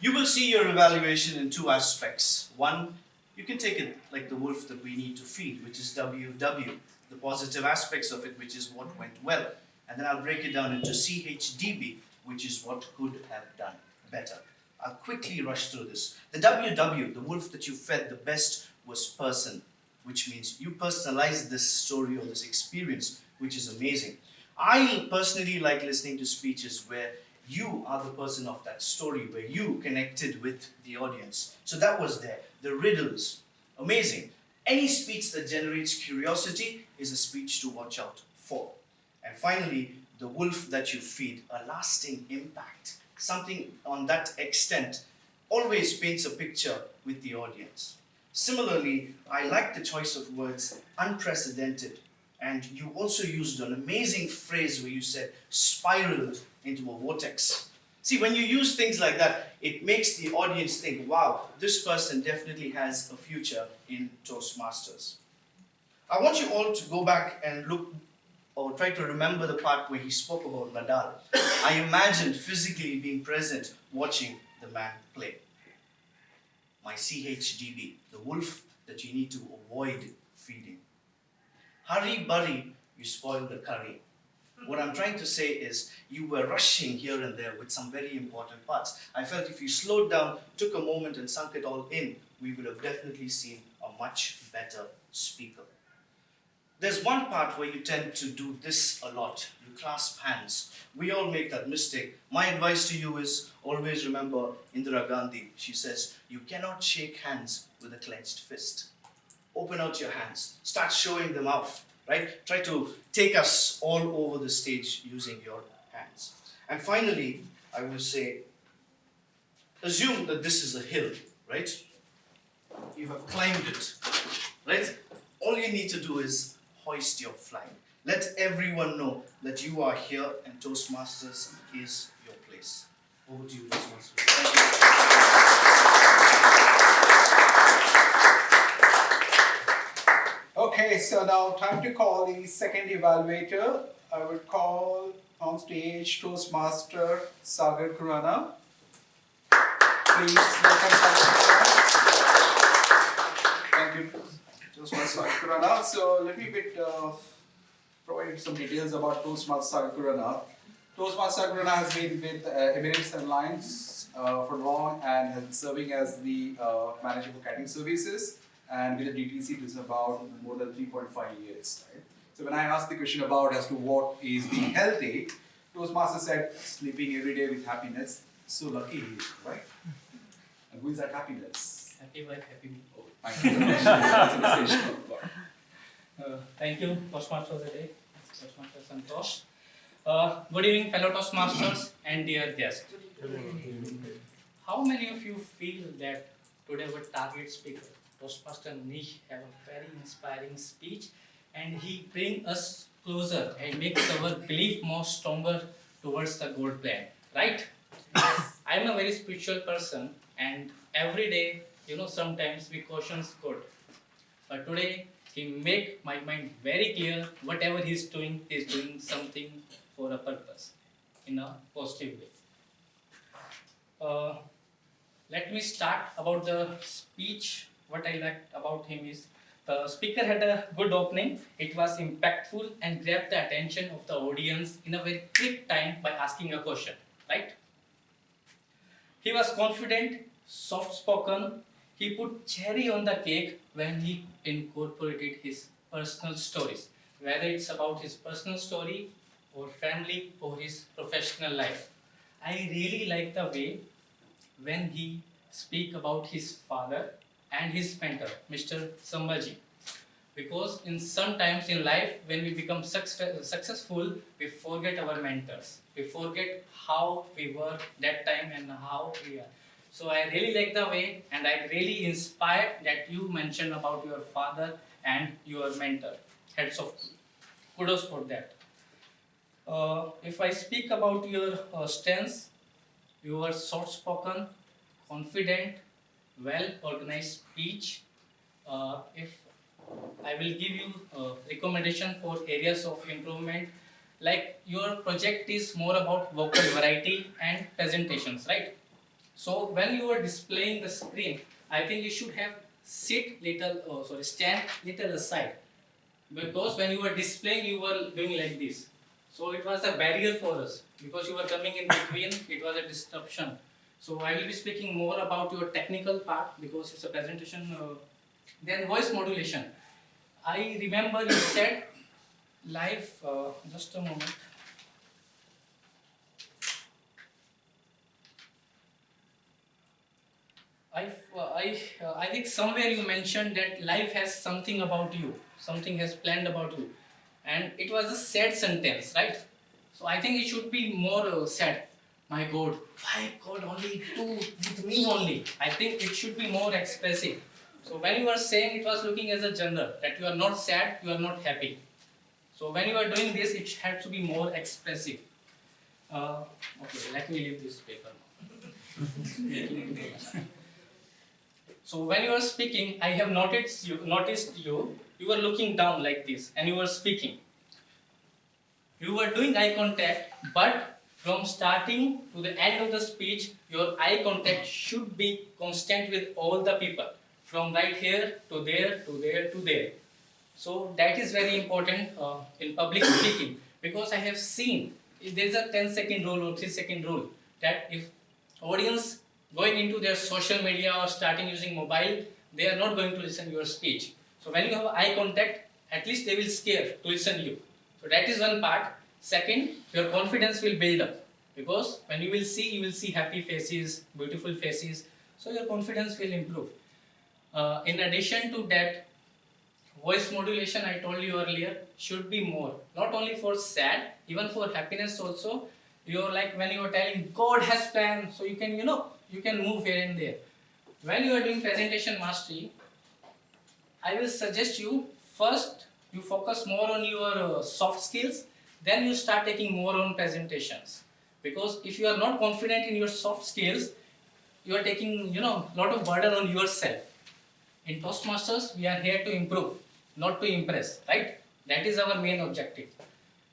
You will see your evaluation in 2 aspects. One, you can take it like the wolf that we need to feed, which is WW, the positive aspects of it, which is what went well. And then I'll break it down into CHDB, which is what could have done better. I'll quickly rush through this. The WW, the wolf that you fed the best, was person, which means you personalized this story or this experience, which is amazing. I personally like listening to speeches where you are the person of that story, where you connected with the audience. So that was there. The riddles, amazing. Any speech that generates curiosity is a speech to watch out for. And finally, the wolf that you feed, a lasting impact. Something on that extent always paints a picture with the audience. Similarly, I like the choice of words unprecedented. And you also used an amazing phrase where you said spiraled into a vortex. See, when you use things like that, it makes the audience think, wow, this person definitely has a future in Toastmasters. I want you all to go back and look or try to remember the part where he spoke about Nadal. I imagined physically being present, watching the man play. My CHDB, the wolf that you need to avoid feeding. Hurry, burry, you spoil the curry. What I'm trying to say is, you were rushing here and there with some very important parts. I felt if you slowed down, took a moment and sunk it all in, we would have definitely seen a much better speaker. There's one part where you tend to do this a lot. You clasp hands. We all make that mistake. My advice to you is, always remember Indira Gandhi. She says, you cannot shake hands with a clenched fist. Open out your hands. Start showing them off, right? Try to take us all over the stage using your hands. And finally, I will say, assume that this is a hill, right? You have climbed it, right? All you need to do is hoist your flag. Let everyone know that you are here and Toastmasters is your place. Over to you, Toastmasters. Thank you. Okay, so now time to call the second evaluator. I would call on stage Toastmaster Sagar Khurana. Please welcome Sagar. Thank you, Toastmaster Sagar Khurana. So let me provide some details about Toastmaster Sagar Khurana. Toastmaster Sagar Khurana has been with Emirates Airlines for long and has been serving as the manager for catering services. And with the DTC, it is about more than 3.5 years. Right? So when I asked the question about as to what is being healthy, Toastmaster said sleeping every day with happiness. So lucky he is, right? And who is that happiness? Happy wife, happy me. Oh, thank you. That's a message. Thank you, Toastmaster of the day, Toastmaster Santosh. Good evening, fellow Toastmasters and dear guests. How many of you feel that today our target speaker, Toastmaster Nair, have a very inspiring speech, and he brings us closer and makes our belief more stronger towards the goal plan, right? I am a very spiritual person, and every day, sometimes we question God. But today, he make my mind very clear. Whatever he's doing something for a purpose, in a positive way. Let me start about the speech. What I liked about him is The speaker had a good opening. It was impactful and grabbed the attention of the audience in a very quick time by asking a question, right? He was confident, soft-spoken. He put cherry on the cake when he incorporated his personal stories, whether it's about his personal story or family or his professional life. I really like the way when he speak about his father and his mentor, Mr. Sambhaji. Because in sometimes in life, when we become successful, we forget our mentors. We forget how we were that time and how we are. So I really like the way, and I really inspired that you mentioned about your father and your mentor. Heads of kudos for that. If I speak about your strengths, you are soft-spoken, confident, well-organized speech. If I will give you recommendation for areas of improvement, like your project is more about vocal variety and presentations, right? So when you are displaying the screen, I think you should have stand little aside, because when you were displaying, you were doing like this. So it was a barrier for us because you were coming in between. It was a disruption. So I will be speaking more about your technical part because it's a presentation. Then voice modulation. I remember you said live. Just a moment. I think somewhere you mentioned that life has something about you, something has planned about you, and it was a sad sentence, right? So I think it should be more sad. My God, why God only do with me only? I think it should be more expressive. So when you are saying, it was looking as a genre that you are not sad, you are not happy. So when you are doing this, it has to be more expressive. Okay, let me leave this paper now. So when you are speaking, I have noticed you were looking down like this and you were speaking. You were doing eye contact, but from starting to the end of the speech, your eye contact should be constant with all the people. From right here to there, to there, to there. So that is very important in public speaking, because I have seen there is a 10-second rule or 3-second rule that if audience going into their social media or starting using mobile, they are not going to listen to your speech. So when you have eye contact, at least they will scare to listen to you. So that is one part. Second, your confidence will build up, because when you will see happy faces, beautiful faces, so your confidence will improve. In addition to that, voice modulation, I told you earlier, should be more. Not only for sad, even for happiness also. You're like when you are telling God has planned, so you can, you can move here and there. When you are doing presentation mastery, I will suggest you first you focus more on your soft skills, then you start taking more on presentations. Because if you are not confident in your soft skills, you are taking, lot of burden on yourself. In Toastmasters, we are here to improve, not to impress, right? That is our main objective.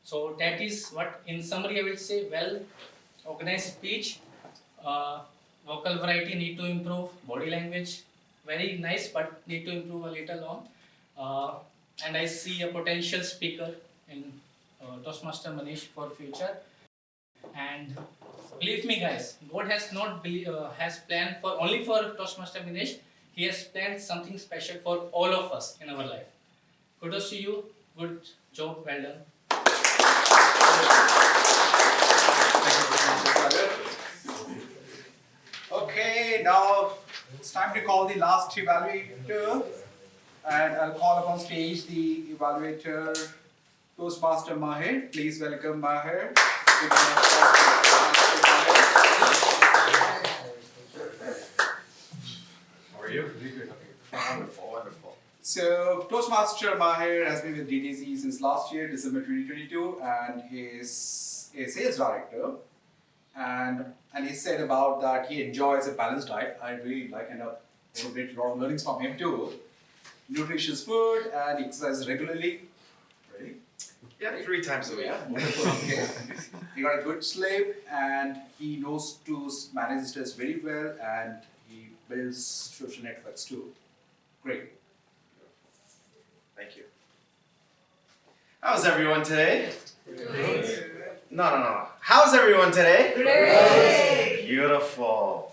So that is what, in summary, I will say, well, organized speech, vocal variety need to improve, body language, very nice, but need to improve a little on. And I see a potential speaker in Toastmaster Manish for future. And believe me, guys, God has not has planned for only for Toastmaster Manish. He has planned something special for all of us in our life. Kudos to you. Good job. Well done. Okay, now it's time to call the last evaluator, and I'll call upon stage the evaluator, Toastmaster Mahir. Please welcome Mahir. How are you? Really good. Okay. Wonderful, wonderful. So, Toastmaster Mahir has been with DTC since last year, December 2022, and he's a sales director. And he said about that he enjoys a balanced diet. I really like and a lot of learnings from him too. Nutritious food and exercise regularly. Ready? Yeah, 3 times a week. Okay. He got a good sleep and he knows to manage stress very well, and he builds social networks too. Great. Thank you. How's everyone today? Great. No. How's everyone today? Great. Beautiful.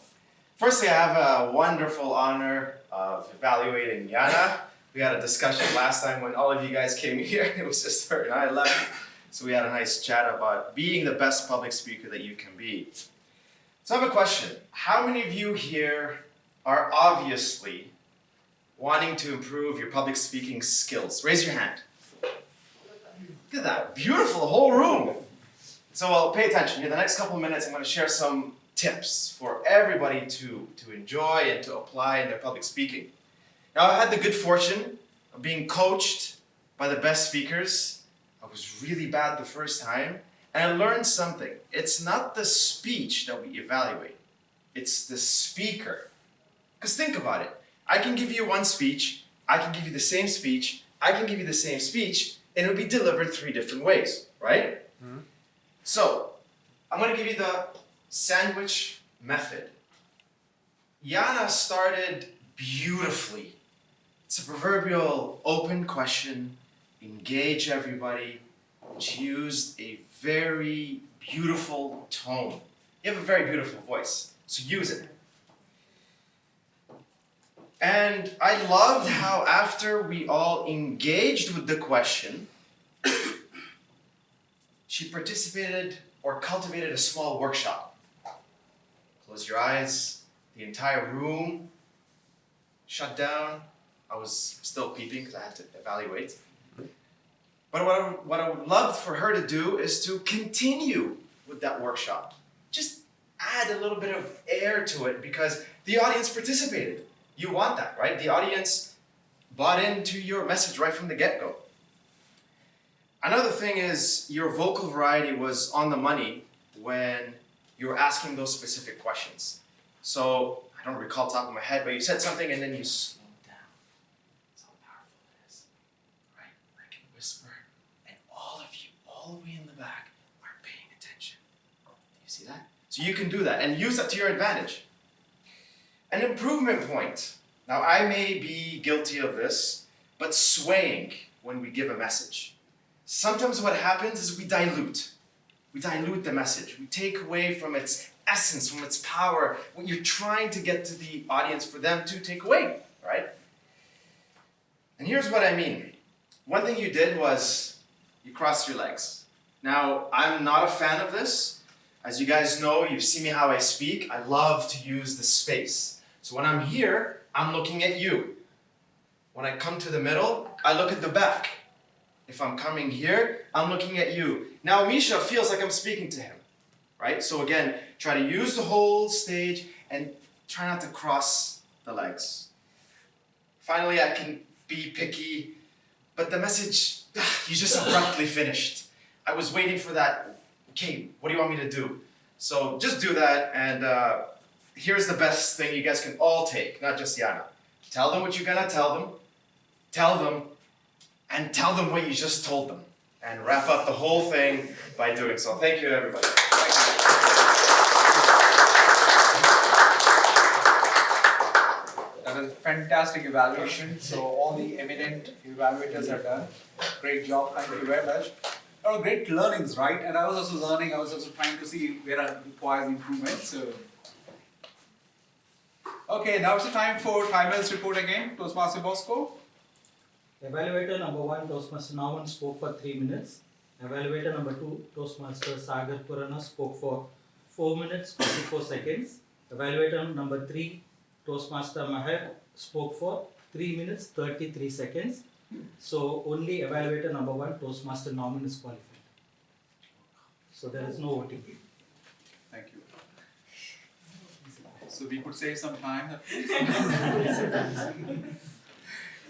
Firstly, I have a wonderful honor of evaluating Yana. We had a discussion last time when all of you guys came here. It was just her and I left. So we had a nice chat about being the best public speaker that you can be. So I have a question. How many of you here are obviously wanting to improve your public speaking skills? Raise your hand. Look at that, beautiful, the whole room. So well, pay attention here. The next couple of minutes, I'm going to share some tips for everybody to enjoy and to apply in their public speaking. Now, I had the good fortune of being coached by the best speakers. I was really bad the first time, and I learned something. It's not the speech that we evaluate. It's the speaker. Because think about it. I can give you one speech, I can give you the same speech, I can give you the same speech, and it'll be delivered 3 different ways, right? Mm-hmm. So, I'm going to give you the sandwich method. Yana started beautifully. It's a proverbial open question, engage everybody. She used a very beautiful tone. You have a very beautiful voice, so use it. And I loved how after we all engaged with the question, she participated or cultivated a small workshop. Close your eyes, the entire room shut down. I was still peeping because I had to evaluate. But what I would love for her to do is to continue with that workshop. Just add a little bit of air to it because the audience participated. You want that, right? The audience bought into your message right from the get-go. Another thing is your vocal variety was on the money when you were asking those specific questions. So, I don't recall top of my head, but you said something and then you slowed down. That's how powerful it is, right? I can whisper and all of you, all the way in the back, are paying attention. Do you see that? So you can do that and use that to your advantage. An improvement point. Now, I may be guilty of this, but swaying when we give a message. Sometimes what happens is we dilute. We dilute the message. We take away from its essence, from its power, what you're trying to get to the audience for them to take away, right? And here's what I mean. One thing you did was you crossed your legs. Now, I'm not a fan of this. As you guys know, you've seen me how I speak. I love to use the space. So when I'm here, I'm looking at you. When I come to the middle, I look at the back. If I'm coming here, I'm looking at you. Now Misha feels like I'm speaking to him, right? So again, try to use the whole stage and try not to cross the legs. Finally, I can be picky, but the message, you just abruptly finished. I was waiting for that, okay, what do you want me to do? So just do that, and here's the best thing you guys can all take, not just Yana. Tell them what you're gonna tell them, and tell them what you just told them. And wrap up the whole thing by doing so. Thank you, everybody. That was a fantastic evaluation. So all the eminent evaluators are done. Great job. Thank you very much. Great learnings, right? And I was also learning. I was also trying to see where I requires improvement. So, okay, now it's the time for Timeless report again. Toastmaster Bosco. Evaluator number 1, Toastmaster Nauman, spoke for 3 minutes. Evaluator number 2, Toastmaster Sagar Purana, spoke for 4 minutes, 44 seconds. Evaluator number 3, Toastmaster Maher, spoke for 3 minutes, 33 seconds. So only evaluator number 1, Toastmaster Nauman, is qualified. So there is no voting. Thank you. So we could save some time.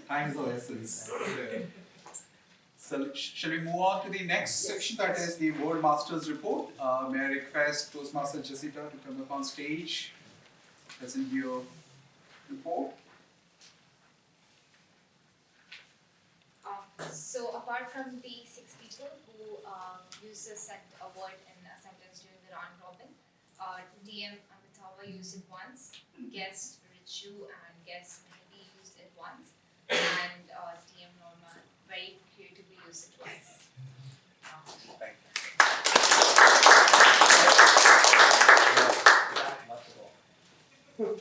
Time is of essence. So shall we move on to the next section, that is the World Masters report. May I request Toastmaster Jessica to come up on stage, present your report. So apart from the 6 people who used a word in a sentence during the round robin, DM Amitava used it once, guest Richu and guest Mehdi used it once, and DM Norma use it twice.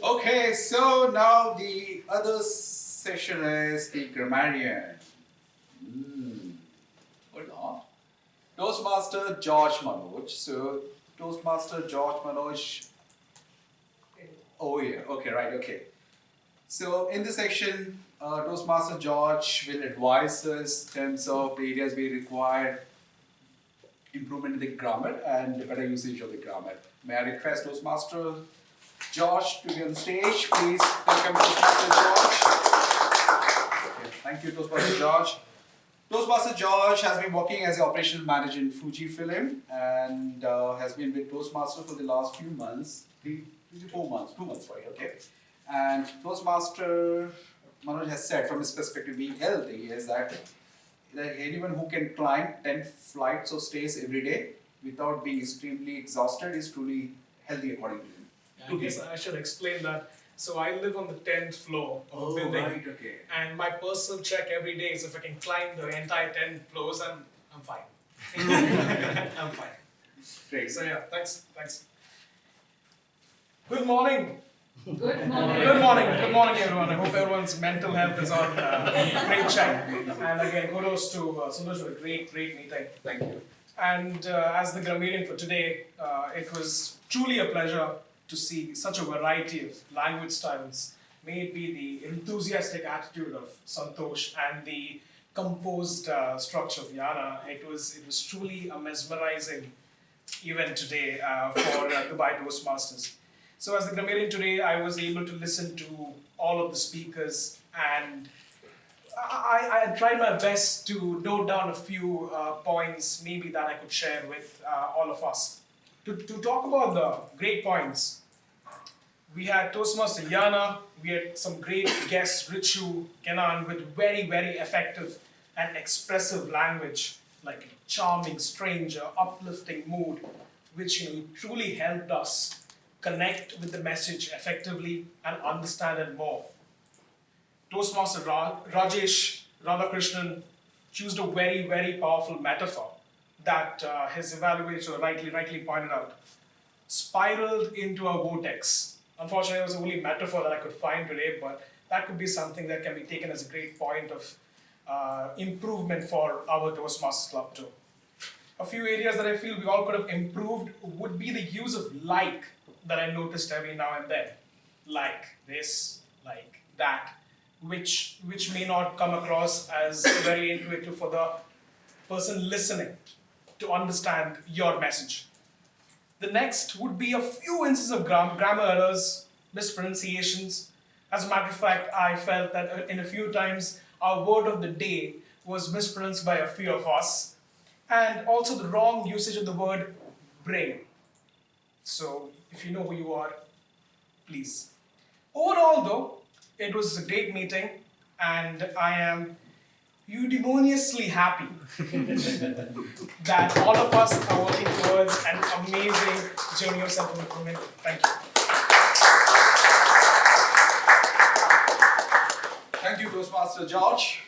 Okay, so now the other session is the grammarian. Hold on. Toastmaster George Manoj. So Toastmaster George Manoj. Oh yeah. Okay. Right. Okay. So in this section, Toastmaster George will advise us in terms of the areas we require improvement in the grammar and the better usage of the grammar. May I request Toastmaster George to be on the stage, please. Welcome Toastmaster George. Okay, thank you, Toastmaster George. Toastmaster George has been working as an operational manager in Fujifilm and has been with Toastmaster for the last few months, 4 months, 2 months, right? Okay. And Toastmaster Manoj has said, from his perspective, being healthy is that anyone who can climb 10 flights of stairs every day without being extremely exhausted is truly healthy, according to him. I guess I should explain that. So I live on the 10th floor of a building. Right, okay. And my personal check every day is if I can climb the entire 10 floors, I'm fine. I'm fine. Great. So yeah, thanks. Good morning. Good morning. Good morning everyone. I hope everyone's mental health is on great check. And again, kudos to Santosh for a great meeting. Thank you. And as the grammarian for today, it was truly a pleasure to see such a variety of language styles. May it be the enthusiastic attitude of Santosh and the composed structure of Yana. It was truly a mesmerizing event today for Dubai Toastmasters. So as the grammarian today, I was able to listen to all of the speakers, and I tried my best to note down a few points maybe that I could share with all of us. To talk about the great points, we had Toastmaster Yana, we had some great guests, Richu, Kenan, with very effective and expressive language, like a charming, strange, uplifting mood, which truly helped us connect with the message effectively and understand it more. Toastmaster Rajesh Radhakrishnan used a very powerful metaphor that his evaluator rightly pointed out. Spiraled into a vortex. Unfortunately, it was the only metaphor that I could find today, but that could be something that can be taken as a great point of improvement for our Toastmasters Club too. A few areas that I feel we all could have improved would be the use of like that I noticed every now and then. Like this, like that, which may not come across as very intuitive for the person listening to understand your message. The next would be a few instances of grammar errors, mispronunciations. As a matter of fact, I felt that in a few times our word of the day was mispronounced by a few of us, and also the wrong usage of the word brain. So if you know who you are, please. Overall though, it was a great meeting, and I am eudaimonously happy that all of us are working towards an amazing journey of self-improvement. Thank you. Thank you, Toastmaster George.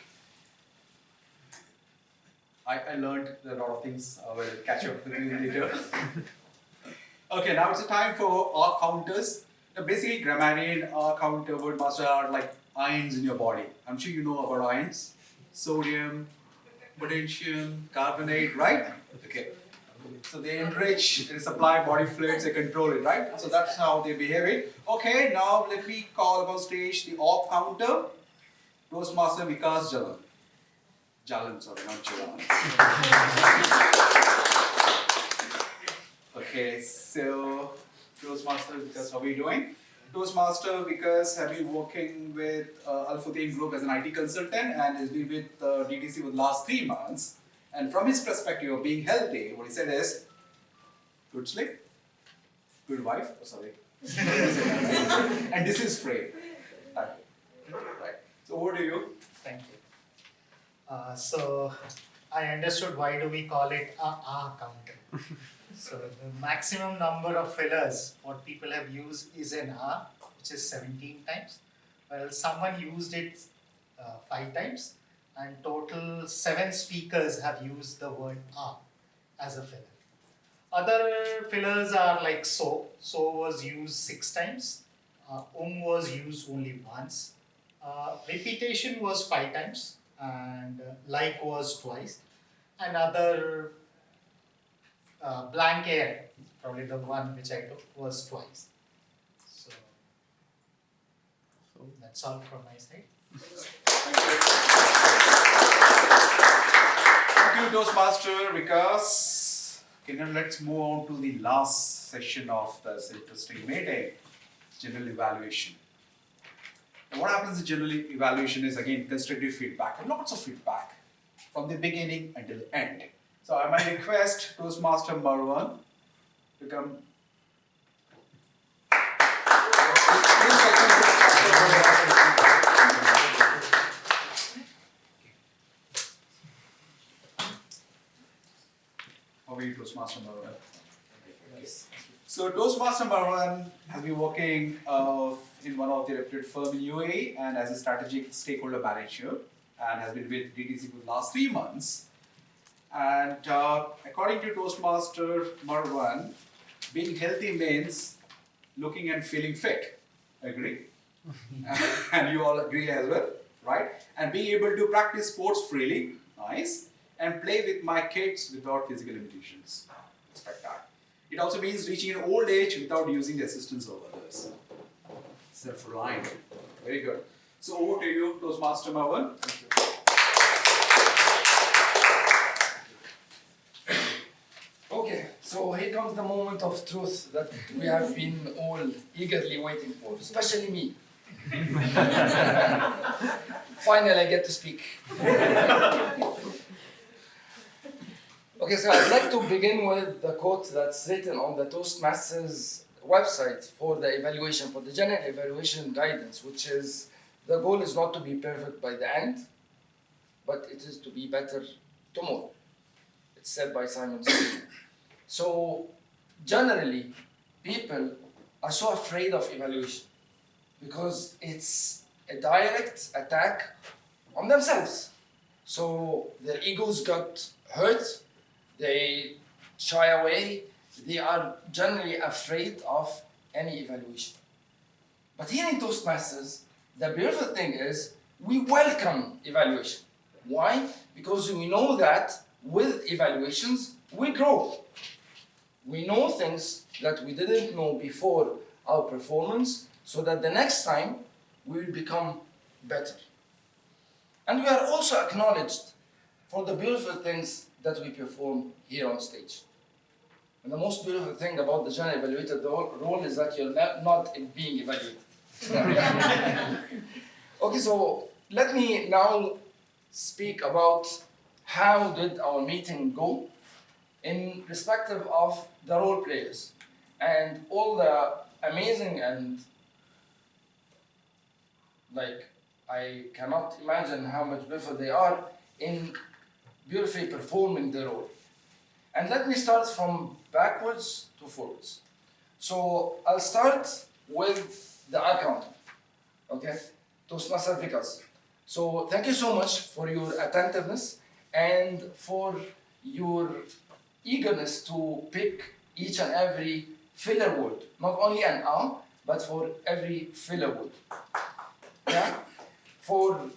I learned a lot of things. I will catch up with you later. Okay, now it's the time for our counters. Now basically, grammarian, counter, wordmaster are like ions in your body. I'm sure you know about ions. Sodium, potassium, carbonate, right? Okay. So they enrich, they supply body fluids, they control it, right? So that's how they behave it. Okay, now let me call upon stage the op counter. Toastmaster Vikas Jalan. Jalan, sorry, not Jalan. Okay, so Toastmaster Vikas, how are you doing? Toastmaster Vikas have been working with Al-Futain Group as an IT consultant and has been with DTC for the last 3 months. And from his perspective of being healthy, what he said is, good sleep, good wife, oh, sorry. And this is free. Right. So over to you. Thank you. So I understood why do we call it a counter. So the maximum number of fillers what people have used is an a, which is 17 times. Well, someone used it 5 times, and total 7 speakers have used the word as a filler. Other fillers are like so. So was used 6 times. Was used only once. Repetition was 5 times, and like was twice. And other blank air, probably the one which I took, was twice. So that's all from my side. Thank you, Toastmaster Vikas. Okay, now let's move on to the last session of this interesting meeting, general evaluation. And what happens in general evaluation is again constructive feedback, and lots of feedback from the beginning until the end. So I might request Toastmaster Marwan to come. How are you, Toastmaster Marwan? So Toastmaster Marwan has been working in one of the reputed firm in UAE and as a strategic stakeholder manager, and has been with DTC for the last 3 months. And according to Toastmaster Marwan, being healthy means looking and feeling fit. Agree? And you all agree as well, right? And being able to practice sports freely, nice, and play with my kids without physical limitations. Respect that. It also means reaching an old age without using the assistance of others. Self-reliant. Very good. So over to you, Toastmaster Marwan. Okay, so here comes the moment of truth that we have been all eagerly waiting for, especially me. Finally, I get to speak. Okay, so I'd like to begin with the quote that's written on the Toastmasters website for the evaluation, for the general evaluation guidance, which is, the goal is not to be perfect by the end, but it is to be better tomorrow. It's said by Simon Sinek. So generally, people are so afraid of evaluation because it's a direct attack on themselves. So their egos got hurt, they shy away, they are generally afraid of any evaluation. But here in Toastmasters, the beautiful thing is we welcome evaluation. Why? Because we know that with evaluations, we grow. We know things that we didn't know before our performance, so that the next time we will become better. And we are also acknowledged for the beautiful things that we perform here on stage. And the most beautiful thing about the general evaluator role is that you're not being evaluated. Okay, so let me now speak about how did our meeting go in respective of the role players and all the amazing and I cannot imagine how much beautiful they are in beautifully performing the role. And let me start from backwards to forwards. So I'll start with the eye counter, okay? Toastmaster Vikas. So thank you so much for your attentiveness and for your eagerness to pick each and every filler word, not only an but for every filler word. Yeah? For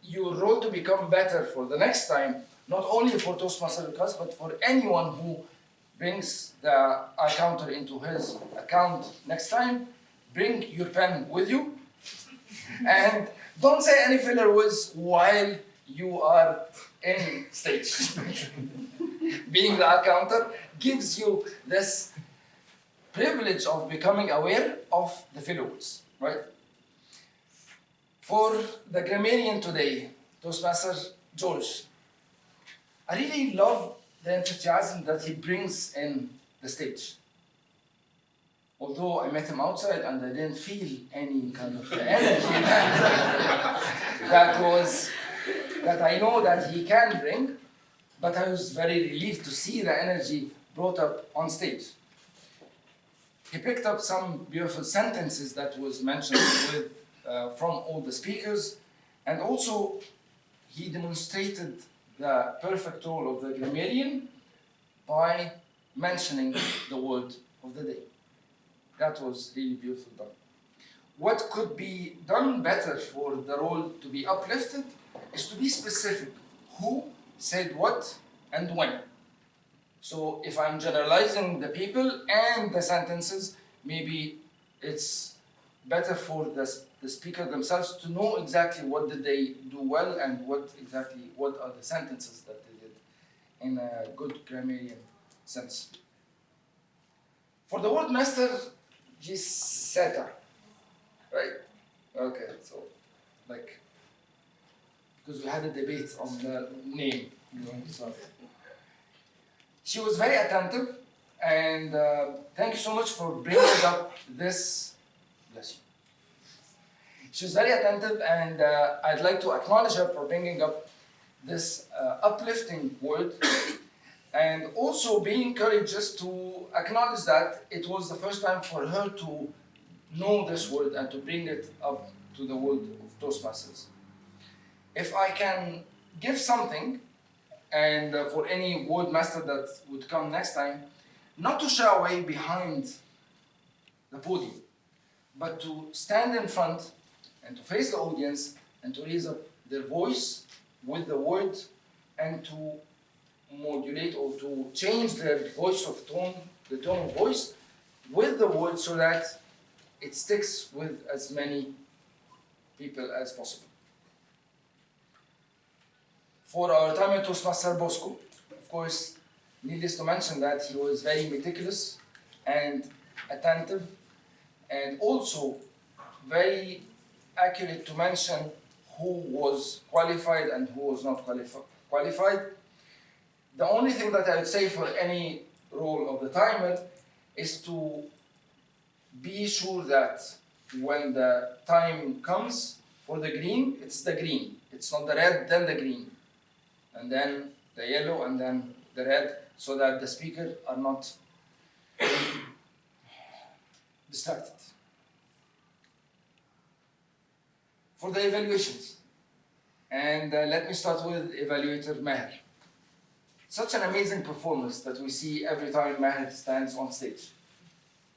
your role to become better for the next time, not only for Toastmaster Vikas, but for anyone who brings the counter into his account next time, bring your pen with you and don't say any filler words while you are in stage. Being the counter gives you this privilege of becoming aware of the filler words, right? For the grammarian today, Toastmaster George, I really love the enthusiasm that he brings in the stage. Although I met him outside and I didn't feel any kind of energy that I know that he can bring, but I was very relieved to see the energy brought up on stage. He picked up some beautiful sentences that was mentioned from all the speakers, and also he demonstrated the perfect role of the grammarian by mentioning the word of the day. That was really beautiful done. What could be done better for the role to be uplifted is to be specific. Who said what and when. So if I'm generalizing the people and the sentences, maybe it's better for the speaker themselves to know exactly what did they do well and what are the sentences that they did in a good grammarian sense. For the word master, Gisetta, right? Okay, so like, because we had a debate on the name, so. She was very attentive, and thank you so much for bringing up this, bless you. She was very attentive, and I'd like to acknowledge her for bringing up this uplifting word, and also being courageous to acknowledge that it was the first time for her to know this word and to bring it up to the world of Toastmasters. If I can give something, and for any word master that would come next time, not to shy away behind the podium, but to stand in front and to face the audience and to raise up their voice with the word and to modulate or to change their voice of tone, the tone of voice with the word so that it sticks with as many people as possible. For our time at Toastmaster Bosco, of course, needless to mention that he was very meticulous and attentive, and also very accurate to mention who was qualified and who was not qualified. The only thing that I would say for any role of the timer is to be sure that when the time comes for the green, it's the green. It's not the red, then the green, and then the yellow, and then the red, so that the speaker are not distracted. For the evaluations, and let me start with evaluator Maher. Such an amazing performance that we see every time Maher stands on stage.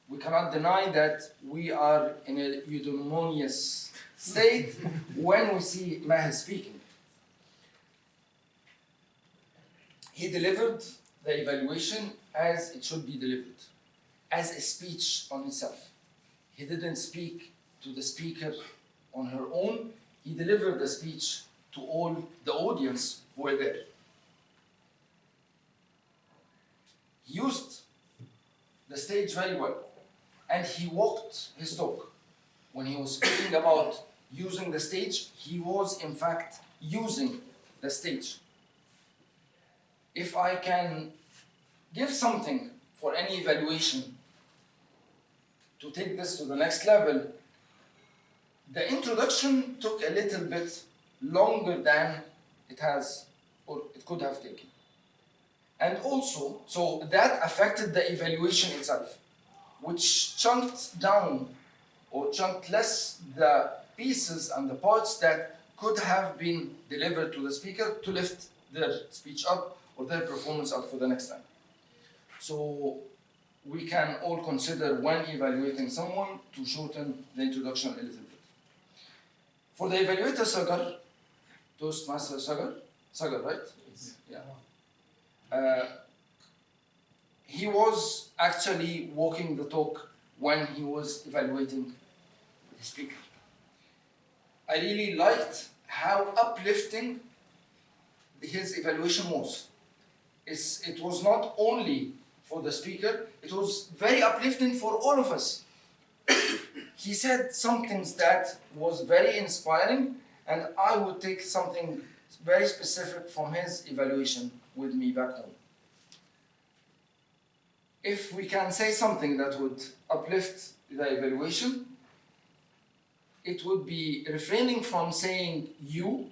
We cannot deny that we are in a eudaimonious state when we see Maher speaking. He delivered the evaluation as it should be delivered, as a speech on itself. He didn't speak to the speaker on her own. He delivered the speech to all the audience who were there. He used the stage very well, and he walked his talk. When he was speaking about using the stage, he was in fact using the stage. If I can give something for any evaluation to take this to the next level, the introduction took a little bit longer than it has or it could have taken. And also, so that affected the evaluation itself, which chunked down or chunked less the pieces and the parts that could have been delivered to the speaker to lift their speech up or their performance up for the next time. So we can all consider when evaluating someone to shorten the introduction a little bit. For the evaluator Sagar, Toastmaster Sagar, right? Yeah. He was actually walking the talk when he was evaluating the speaker. I really liked how uplifting his evaluation was. It was not only for the speaker, it was very uplifting for all of us. He said some things that was very inspiring, and I would take something very specific from his evaluation with me back home. If we can say something that would uplift the evaluation, it would be refraining from saying you,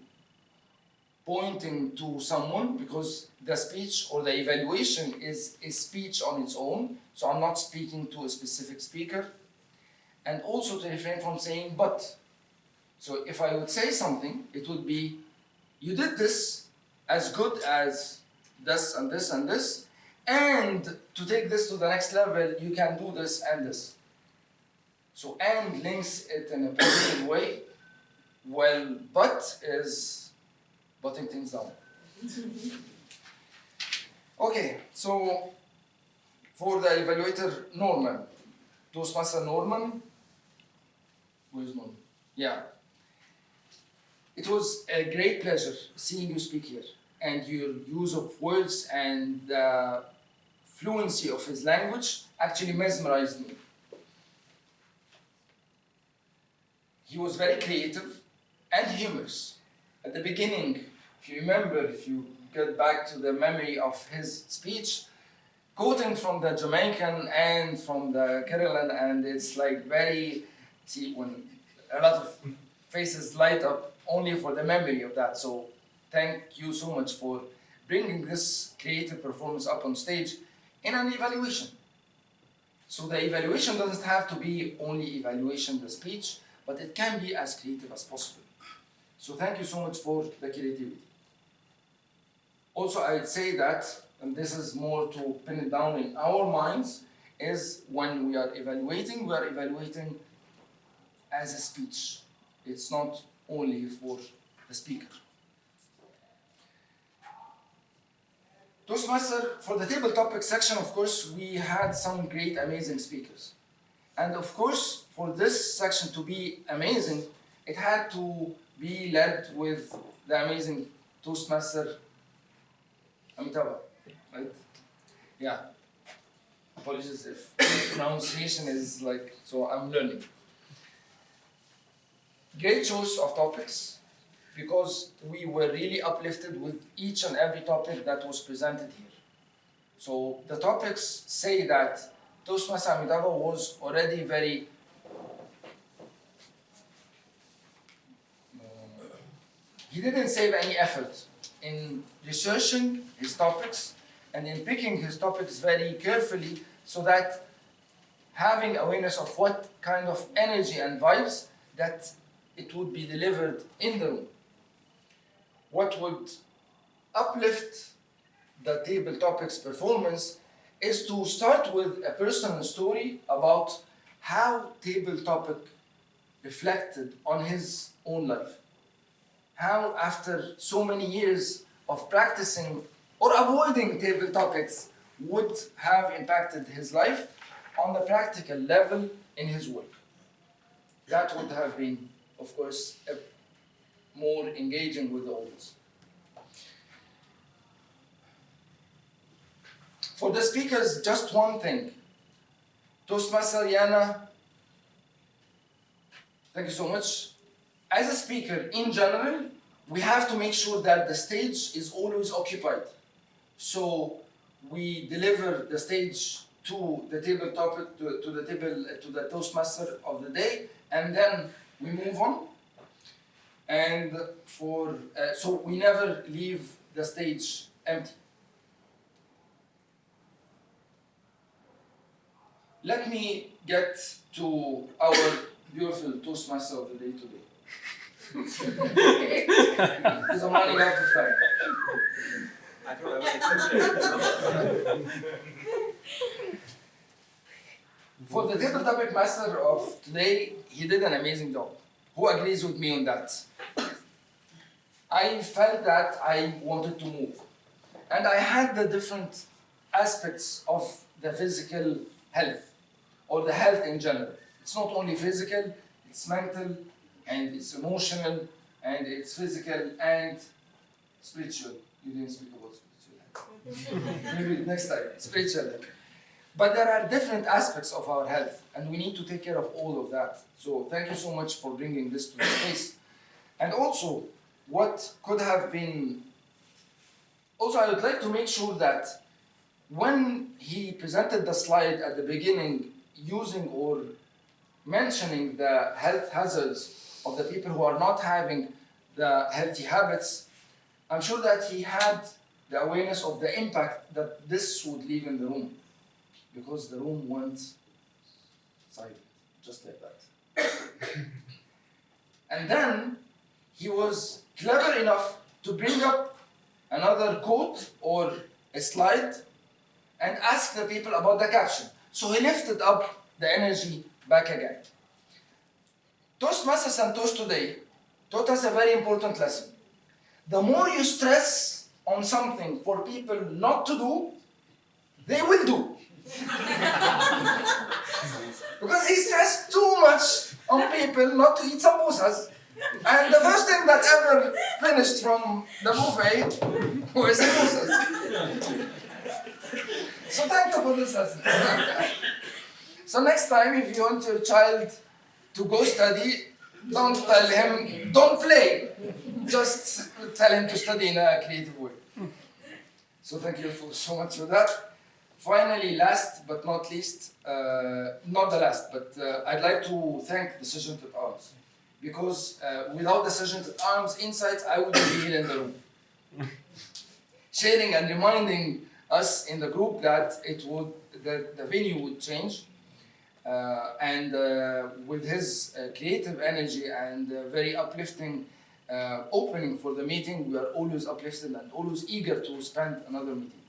pointing to someone, because the speech or the evaluation is a speech on its own, so I'm not speaking to a specific speaker. And also to refrain from saying but. So if I would say something, it would be you did this as good as this and this and this, and to take this to the next level, you can do this and this. So and links it in a positive way, while but is putting things down. Okay, so for the evaluator Norman, Toastmaster Norman, where's Norman? Yeah. It was a great pleasure seeing you speak here, and your use of words and the fluency of his language actually mesmerized me. He was very creative and humorous. At the beginning, if you remember, if you get back to the memory of his speech, quoting from the Jamaican and from the Carolyn, and it's like very, see, when a lot of faces light up only for the memory of that. So thank you so much for bringing this creative performance up on stage in an evaluation. So the evaluation doesn't have to be only evaluation the speech, but it can be as creative as possible. So thank you so much for the creativity. Also, I'd say that, and this is more to pin it down in our minds, is when we are evaluating as a speech. It's not only for the speaker. Toastmaster, for the table topic section, of course, we had some great, amazing speakers. And of course, for this section to be amazing, it had to be led with the amazing Toastmaster Amitabha, right? Yeah. Apologies if pronunciation is like, so I'm learning. Great choice of topics, because we were really uplifted with each and every topic that was presented here. So the topics say that Toastmaster Amitabha was already very he didn't save any effort in researching his topics and in picking his topics very carefully, so that having awareness of what kind of energy and vibes that it would be delivered in the room. What would uplift the table topics performance is to start with a personal story about how table topic reflected on his own life. How after so many years of practicing or avoiding table topics would have impacted his life on the practical level in his work. That would have been, of course, more engaging with the audience. For the speakers, just one thing. Toastmaster Yana, thank you so much. As a speaker, in general, we have to make sure that the stage is always occupied. So we deliver the stage to the table topic, to the Toastmaster of the day, and then we move on. And so we never leave the stage empty. Let me get to our beautiful Toastmaster of the day today. Because I'm running out of time. I thought I was accepted. For the table topic master of today, he did an amazing job. Who agrees with me on that? I felt that I wanted to move. And I had the different aspects of the physical health, or the health in general. It's not only physical, it's mental, and it's emotional, and it's physical, and spiritual. You didn't speak about spiritual health. Maybe next time, spiritual health. But there are different aspects of our health, and we need to take care of all of that. So thank you so much for bringing this to the space. And also, what could have been... Also, I would like to make sure that when he presented the slide at the beginning, using or mentioning the health hazards of the people who are not having the healthy habits, I'm sure that he had the awareness of the impact that this would leave in the room. Because the room went silent, just like that. And then he was clever enough to bring up another quote or a slide and ask the people about the caption. So he lifted up the energy back again. Toastmaster Santosh today taught us a very important lesson. The more you stress on something for people not to do, they will do. Because he stressed too much on people not to eat samosas. And the first thing that ever finished from the buffet was samosas. So thank you for this lesson. So next time, if you want your child to go study, don't tell him, don't play. Just tell him to study in a creative way. So thank you so much for that. Finally, last but not least, not the last, but I'd like to thank the Sergeant at Arms. Because without the Sergeant at Arms insights, I wouldn't be here in the room. Sharing and reminding us in the group that the venue would change. And with his creative energy and very uplifting opening for the meeting, we are always uplifted and always eager to spend another meeting.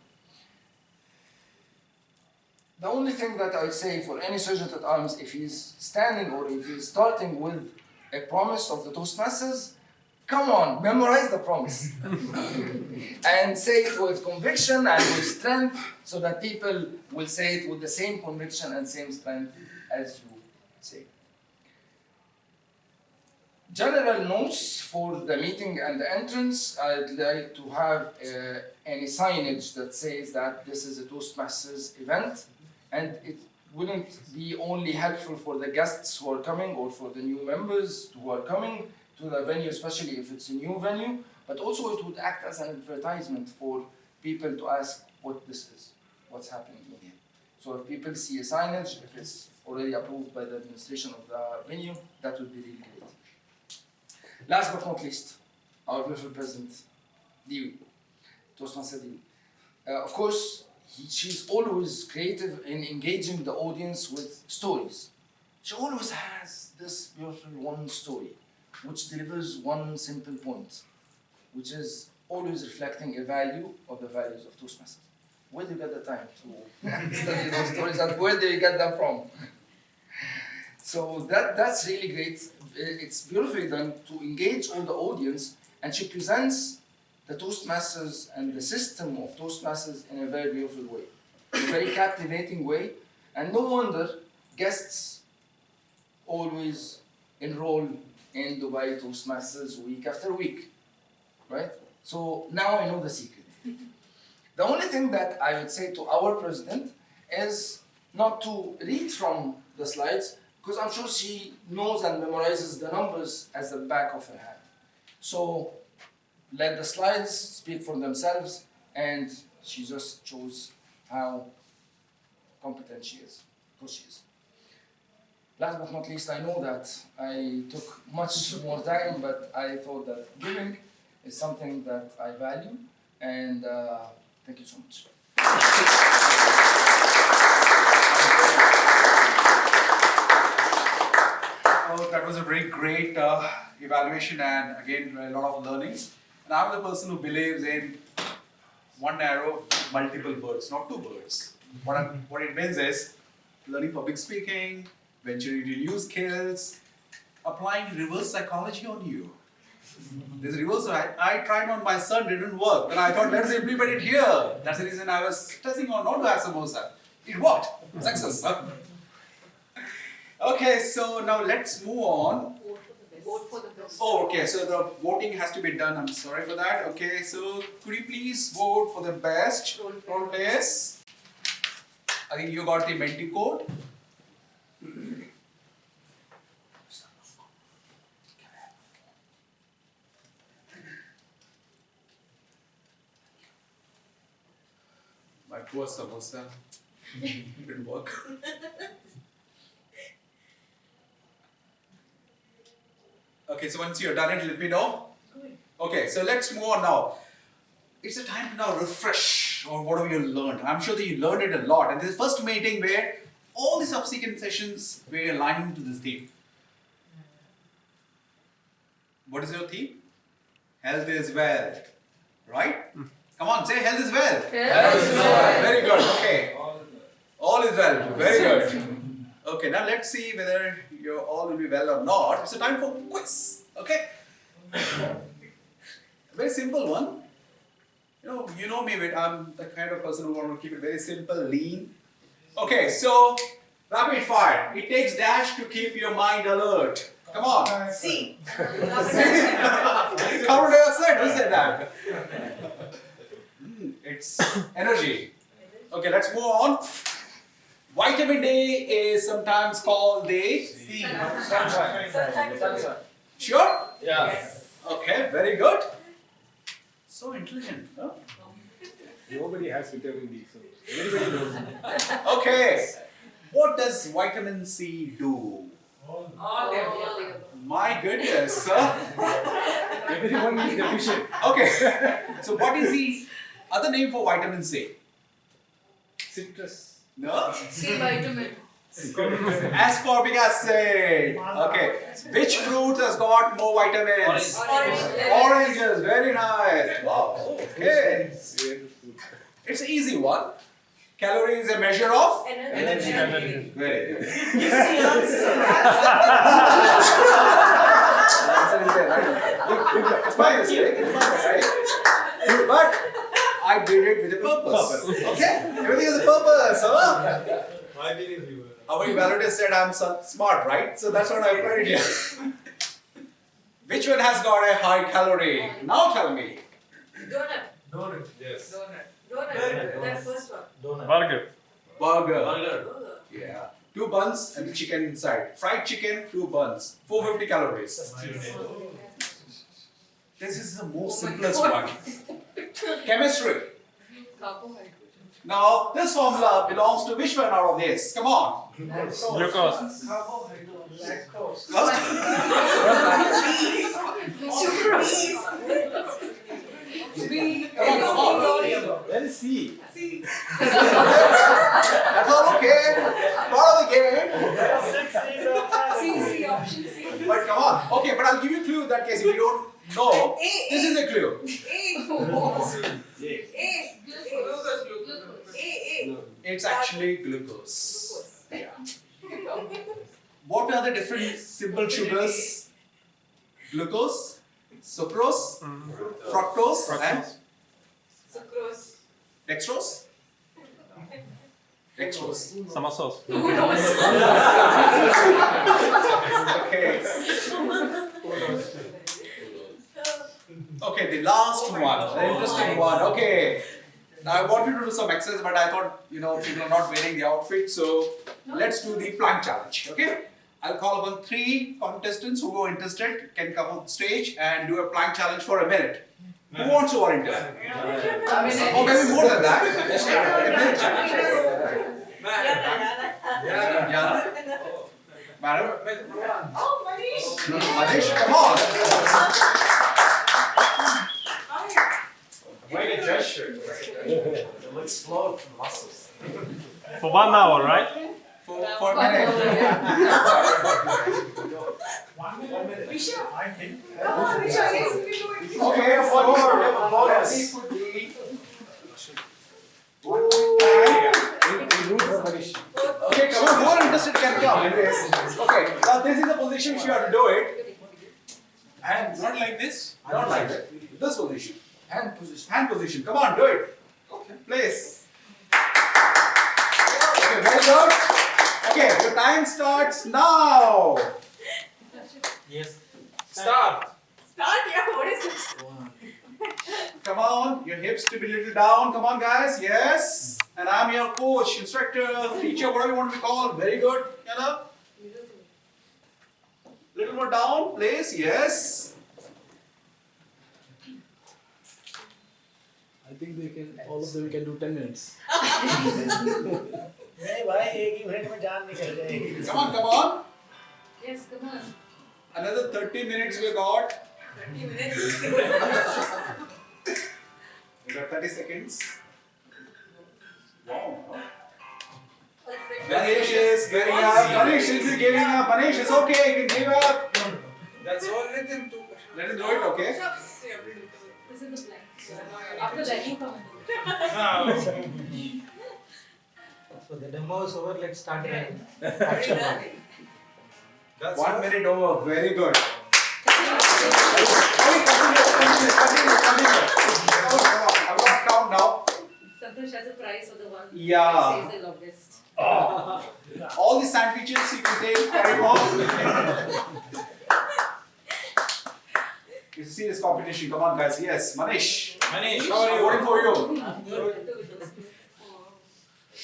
The only thing that I would say for any Sergeant at Arms, if he's standing or if he's starting with a promise of the Toastmasters, come on, memorize the promise. And say it with conviction and with strength, so that people will say it with the same conviction and same strength as you say. General notes for the meeting and the entrance. I'd like to have any signage that says that this is a Toastmasters event, and it wouldn't be only helpful for the guests who are coming or for the new members who are coming to the venue, especially if it's a new venue, but also it would act as an advertisement for people to ask what this is, what's happening in here. So if people see a signage, if it's already approved by the administration of the venue, that would be really great. Last but not least, our beautiful president, Diwi, Toastmaster Diwi. Of course, she's always creative in engaging the audience with stories. She always has this beautiful one story, which delivers one simple point, which is always reflecting a value of the values of Toastmasters. Where do you get the time to study those stories, and where do you get them from? So that's really great. It's beautifully done to engage all the audience, and she presents the Toastmasters and the system of Toastmasters in a very beautiful way, a very captivating way, and no wonder guests always enroll in Dubai Toastmasters week after week, right? So now I know the secret. The only thing that I would say to our president is not to read from the slides, because I'm sure she knows and memorizes the numbers as the back of her hand. So let the slides speak for themselves, and she just shows how competent she is, because she is. Last but not least, I know that I took much more time, but I thought that giving is something that I value, and thank you so much. Oh, that was a very great evaluation, and again, a lot of learnings. And I'm the person who believes in one arrow, multiple birds, not two birds. What it means is learning public speaking, venturing into new skills, applying reverse psychology on you. This reverse, I tried on my son, didn't work. Then I thought, let's implement it here. That's the reason I was testing on not to have samosa. It worked. Success. Okay, so now let's move on. Vote for the best. Oh, okay, so the voting has to be done. I'm sorry for that. Okay, so could you please vote for the best role players? I think you got the Menti code. My poor samosa didn't work. Okay, so once you're done it, let me know. Okay, so let's move on now. It's a time to now refresh on what have you learned. I'm sure that you learned it a lot. And this is the first meeting where all the subsequent sessions were aligning to this theme. What is your theme? health is wealth. Right? Come on, say health is wealth. Health is wealth. Very good. Okay. All is well. Very good. Okay, now let's see whether you all will be well or not. It's a time for quiz. Okay? A very simple one. You know me, but I'm the kind of person who want to keep it very simple, lean. Okay, so rapid fire. It takes dash to keep your mind alert. Come on. C. Carbon dioxide, who said that? It's energy. Okay, let's move on. Vitamin D is sometimes called the Sunshine. Sure? Yeah. Okay, very good. So intelligent, huh? Nobody has vitamin D, so everybody knows. Okay, what does vitamin C do? All the above. My goodness, sir. Everyone is deficient. Okay, so what is the other name for vitamin C? Citrus. No? C vitamin. Ascorbic acid. Okay, which fruit has got more vitamins? Oranges. Very nice. Wow. Okay. It's an easy one. Calorie is a measure of Energy. Very good. You see answer. It's my mistake. It's my mistake. But I did it with a purpose. Okay? Everything has a purpose, huh? I believe you. Our evaluator said I'm smart, right? So that's what I applied here. Which one has got a high calorie? Now tell me. Donut. Yes. Donut. That first one. Burger. Burger. Yeah. 2 buns and chicken inside. Fried chicken, 2 buns. 450 calories. This is the most simplest one. Chemistry. Carbohydrate. Now, this formula belongs to which one out of this? Come on. Glucose. Let us see. That's all okay. Part of the game. C option C. But come on. Okay, but I'll give you a clue in that case if you don't know. This is a clue. It's actually glucose. Yeah. What are the different simple sugars? Glucose, sucrose, fructose, and Sucrose. dextrose? Dextrose. Sama sauce. Okay. Okay, the last one, the interesting one. Okay. Now I wanted to do some exercise, but I thought, people are not wearing the outfit, so let's do the plank challenge. Okay? I'll call upon 3 contestants who are interested, can come on stage and do a plank challenge for a minute. Who wants to volunteer? Or maybe more than that. A minute challenge. Yana? Madam? Oh, Manish. Manish, come on. Way to gesture. It'll explode from muscles. For 1 hour, right? For a minute. 1 minute. Risha. I think. Come on, Risha. Yes, you can do it. Okay, one more. We have a bonus. Okay, come on. Who are interested can come. Okay, now this is the position which you have to do it. And not like this. Not like that. This position. Hand position. Hand position. Come on, do it. Okay, place. Okay, very good. Okay, your time starts now. Yes. Start. Start, yeah. What is this? Come on, your hips to be a little down. Come on, guys. Yes. And I'm your coach, instructor, teacher, whatever you want to be called. Very good. Little more down, please. Yes. I think they can. All of them can do 10 minutes. नहीं भाई एक ही minute में जान निकल जाएगी. Come on, come on. Yes, come on. Another 30 minutes we got. 30 minutes. We got 30 seconds. Wow. Perfect. Manish is giving up. Manish is giving up. Manish, it's okay. You can give up. That's all. Let them do. Let him do it, okay? This is the plan. After that, you come and do it. So the demo is over, let's start the action one. That's 1 minute over, very good. Continue. Come on, I'm gonna count now. Santosh has a prize for the one Yeah. who says the longest. All the sandwiches you can take, carry on. It's a serious competition. Come on, guys. Yes, Manish. Manish, how are you? I'm voting for you.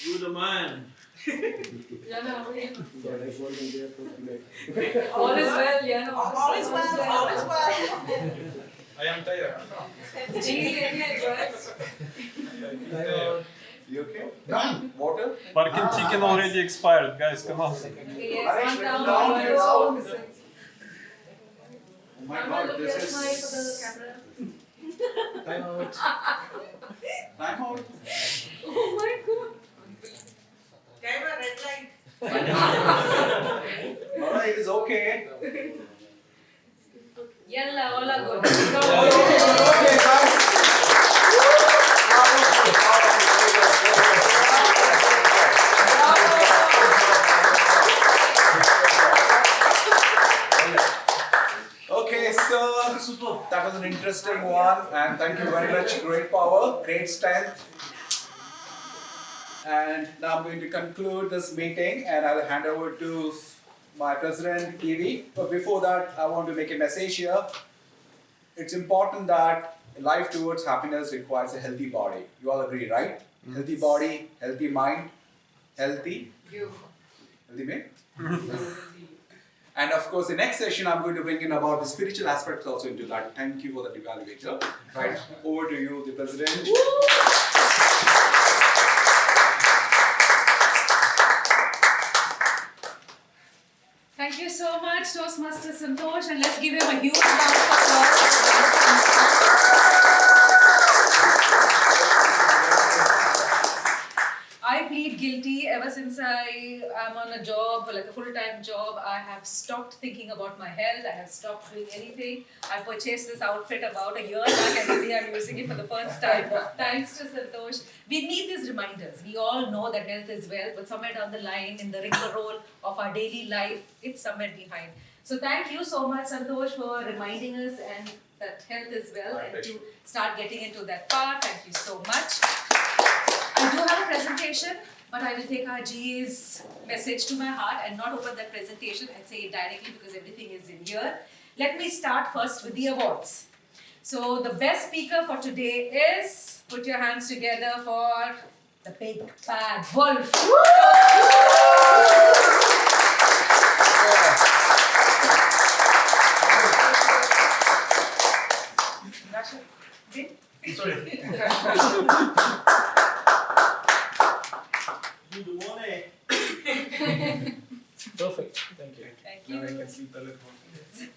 You're the man. All is well, yeah. All is well, all is well. I am tired. You okay? Done. Water? Parking chicken already expired, guys. Come on. Yes, one down. Oh my God, this is. Time out. Time out. Oh my God. Camera red light. Alright, it is okay. Yalla, all are good. Okay, guys. Okay, so that was an interesting one, and thank you very much. Great power, great strength. And now I'm going to conclude this meeting, and I'll hand over to my president, TV. But before that, I want to make a message here. It's important that life towards happiness requires a healthy body. You all agree, right? Healthy body, healthy mind, healthy. Healthy mind. And of course, the next session I'm going to bring in about the spiritual aspects also into that. Thank you for that evaluator. Right, over to you, the president. Thank you so much, Toastmaster Santosh, and let's give him a huge round of applause. I plead guilty. Ever since I am on a job, like a full-time job, I have stopped thinking about my health. I have stopped doing anything. I purchased this outfit about a year back and today I'm using it for the first time. Thanks to Santosh. We need these reminders. We all know that health is wealth, but somewhere down the line, in the rigmarole of our daily life, it's somewhere behind. So thank you so much, Santosh, for reminding us and that health is wealth and to start getting into that part. Thank you so much. I do have a presentation, but I will take our GA's message to my heart and not open that presentation and say it directly because everything is in here. Let me start first with the awards. So the best speaker for today is, put your hands together for the big bad wolf. Sorry. You the one, eh? Perfect. Thank you. Thank you. Now I can sleep a little more.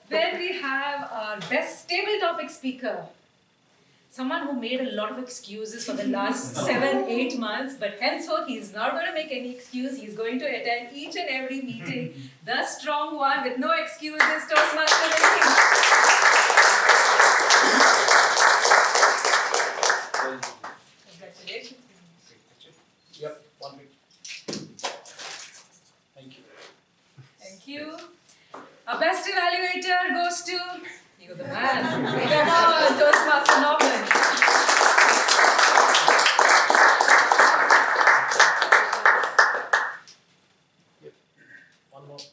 Then we have our best table topic speaker. Someone who made a lot of excuses for the last 7-8 months, but henceforth he's not going to make any excuse. He's going to attend each and every meeting. The strong one with no excuses, Toastmaster. Congratulations. Yep, 1 week. Thank you. Thank you. Our best evaluator goes to, you're the man. Come on, Toastmaster Norman. Yep. One more.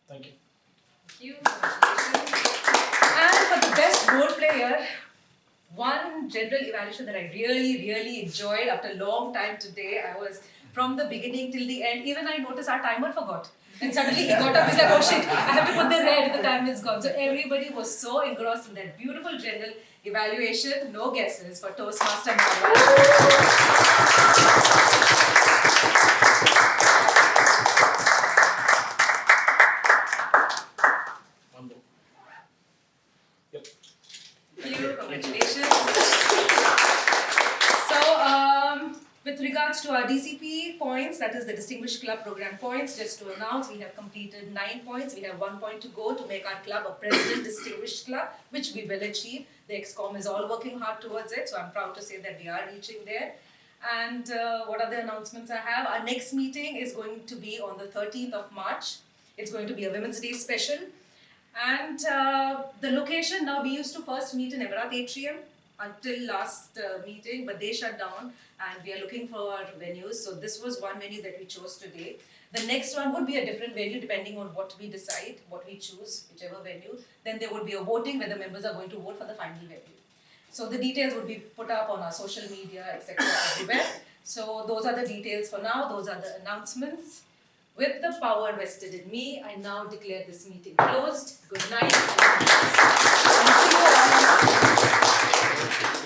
Thank you. Thank you. And for the best role player, one general evaluation that I really enjoyed after a long time today. I was from the beginning till the end. Even I noticed our timer forgot. And suddenly he got up, he's like, oh shit, I have to put the red, the time is gone. So everybody was so engrossed in that beautiful general evaluation. No guesses for Toastmaster Nair. One more. Yep. Thank you, congratulations. So, with regard regards to our DCP points, that is the Distinguished Club Program points, just to announce, we have completed 9 points. We have 1 point to go to make our club a President Distinguished Club, which we will achieve. The EXCOM is all working hard towards it, so I'm proud to say that we are reaching there. And what other announcements I have? Our next meeting is going to be on the 13th of March. It's going to be a Women's Day special. And the location, now we used to first meet in Everett Atrium until last meeting, but they shut down and we are looking for venues. So this was one venue that we chose today. The next one would be a different venue depending on what we decide, what we choose, whichever venue. Then there would be a voting where the members are going to vote for the final venue. So the details would be put up on our social media, etc. everywhere. So those are the details for now. Those are the announcements. With the power vested in me, I now declare this meeting closed. Good night. And see you all.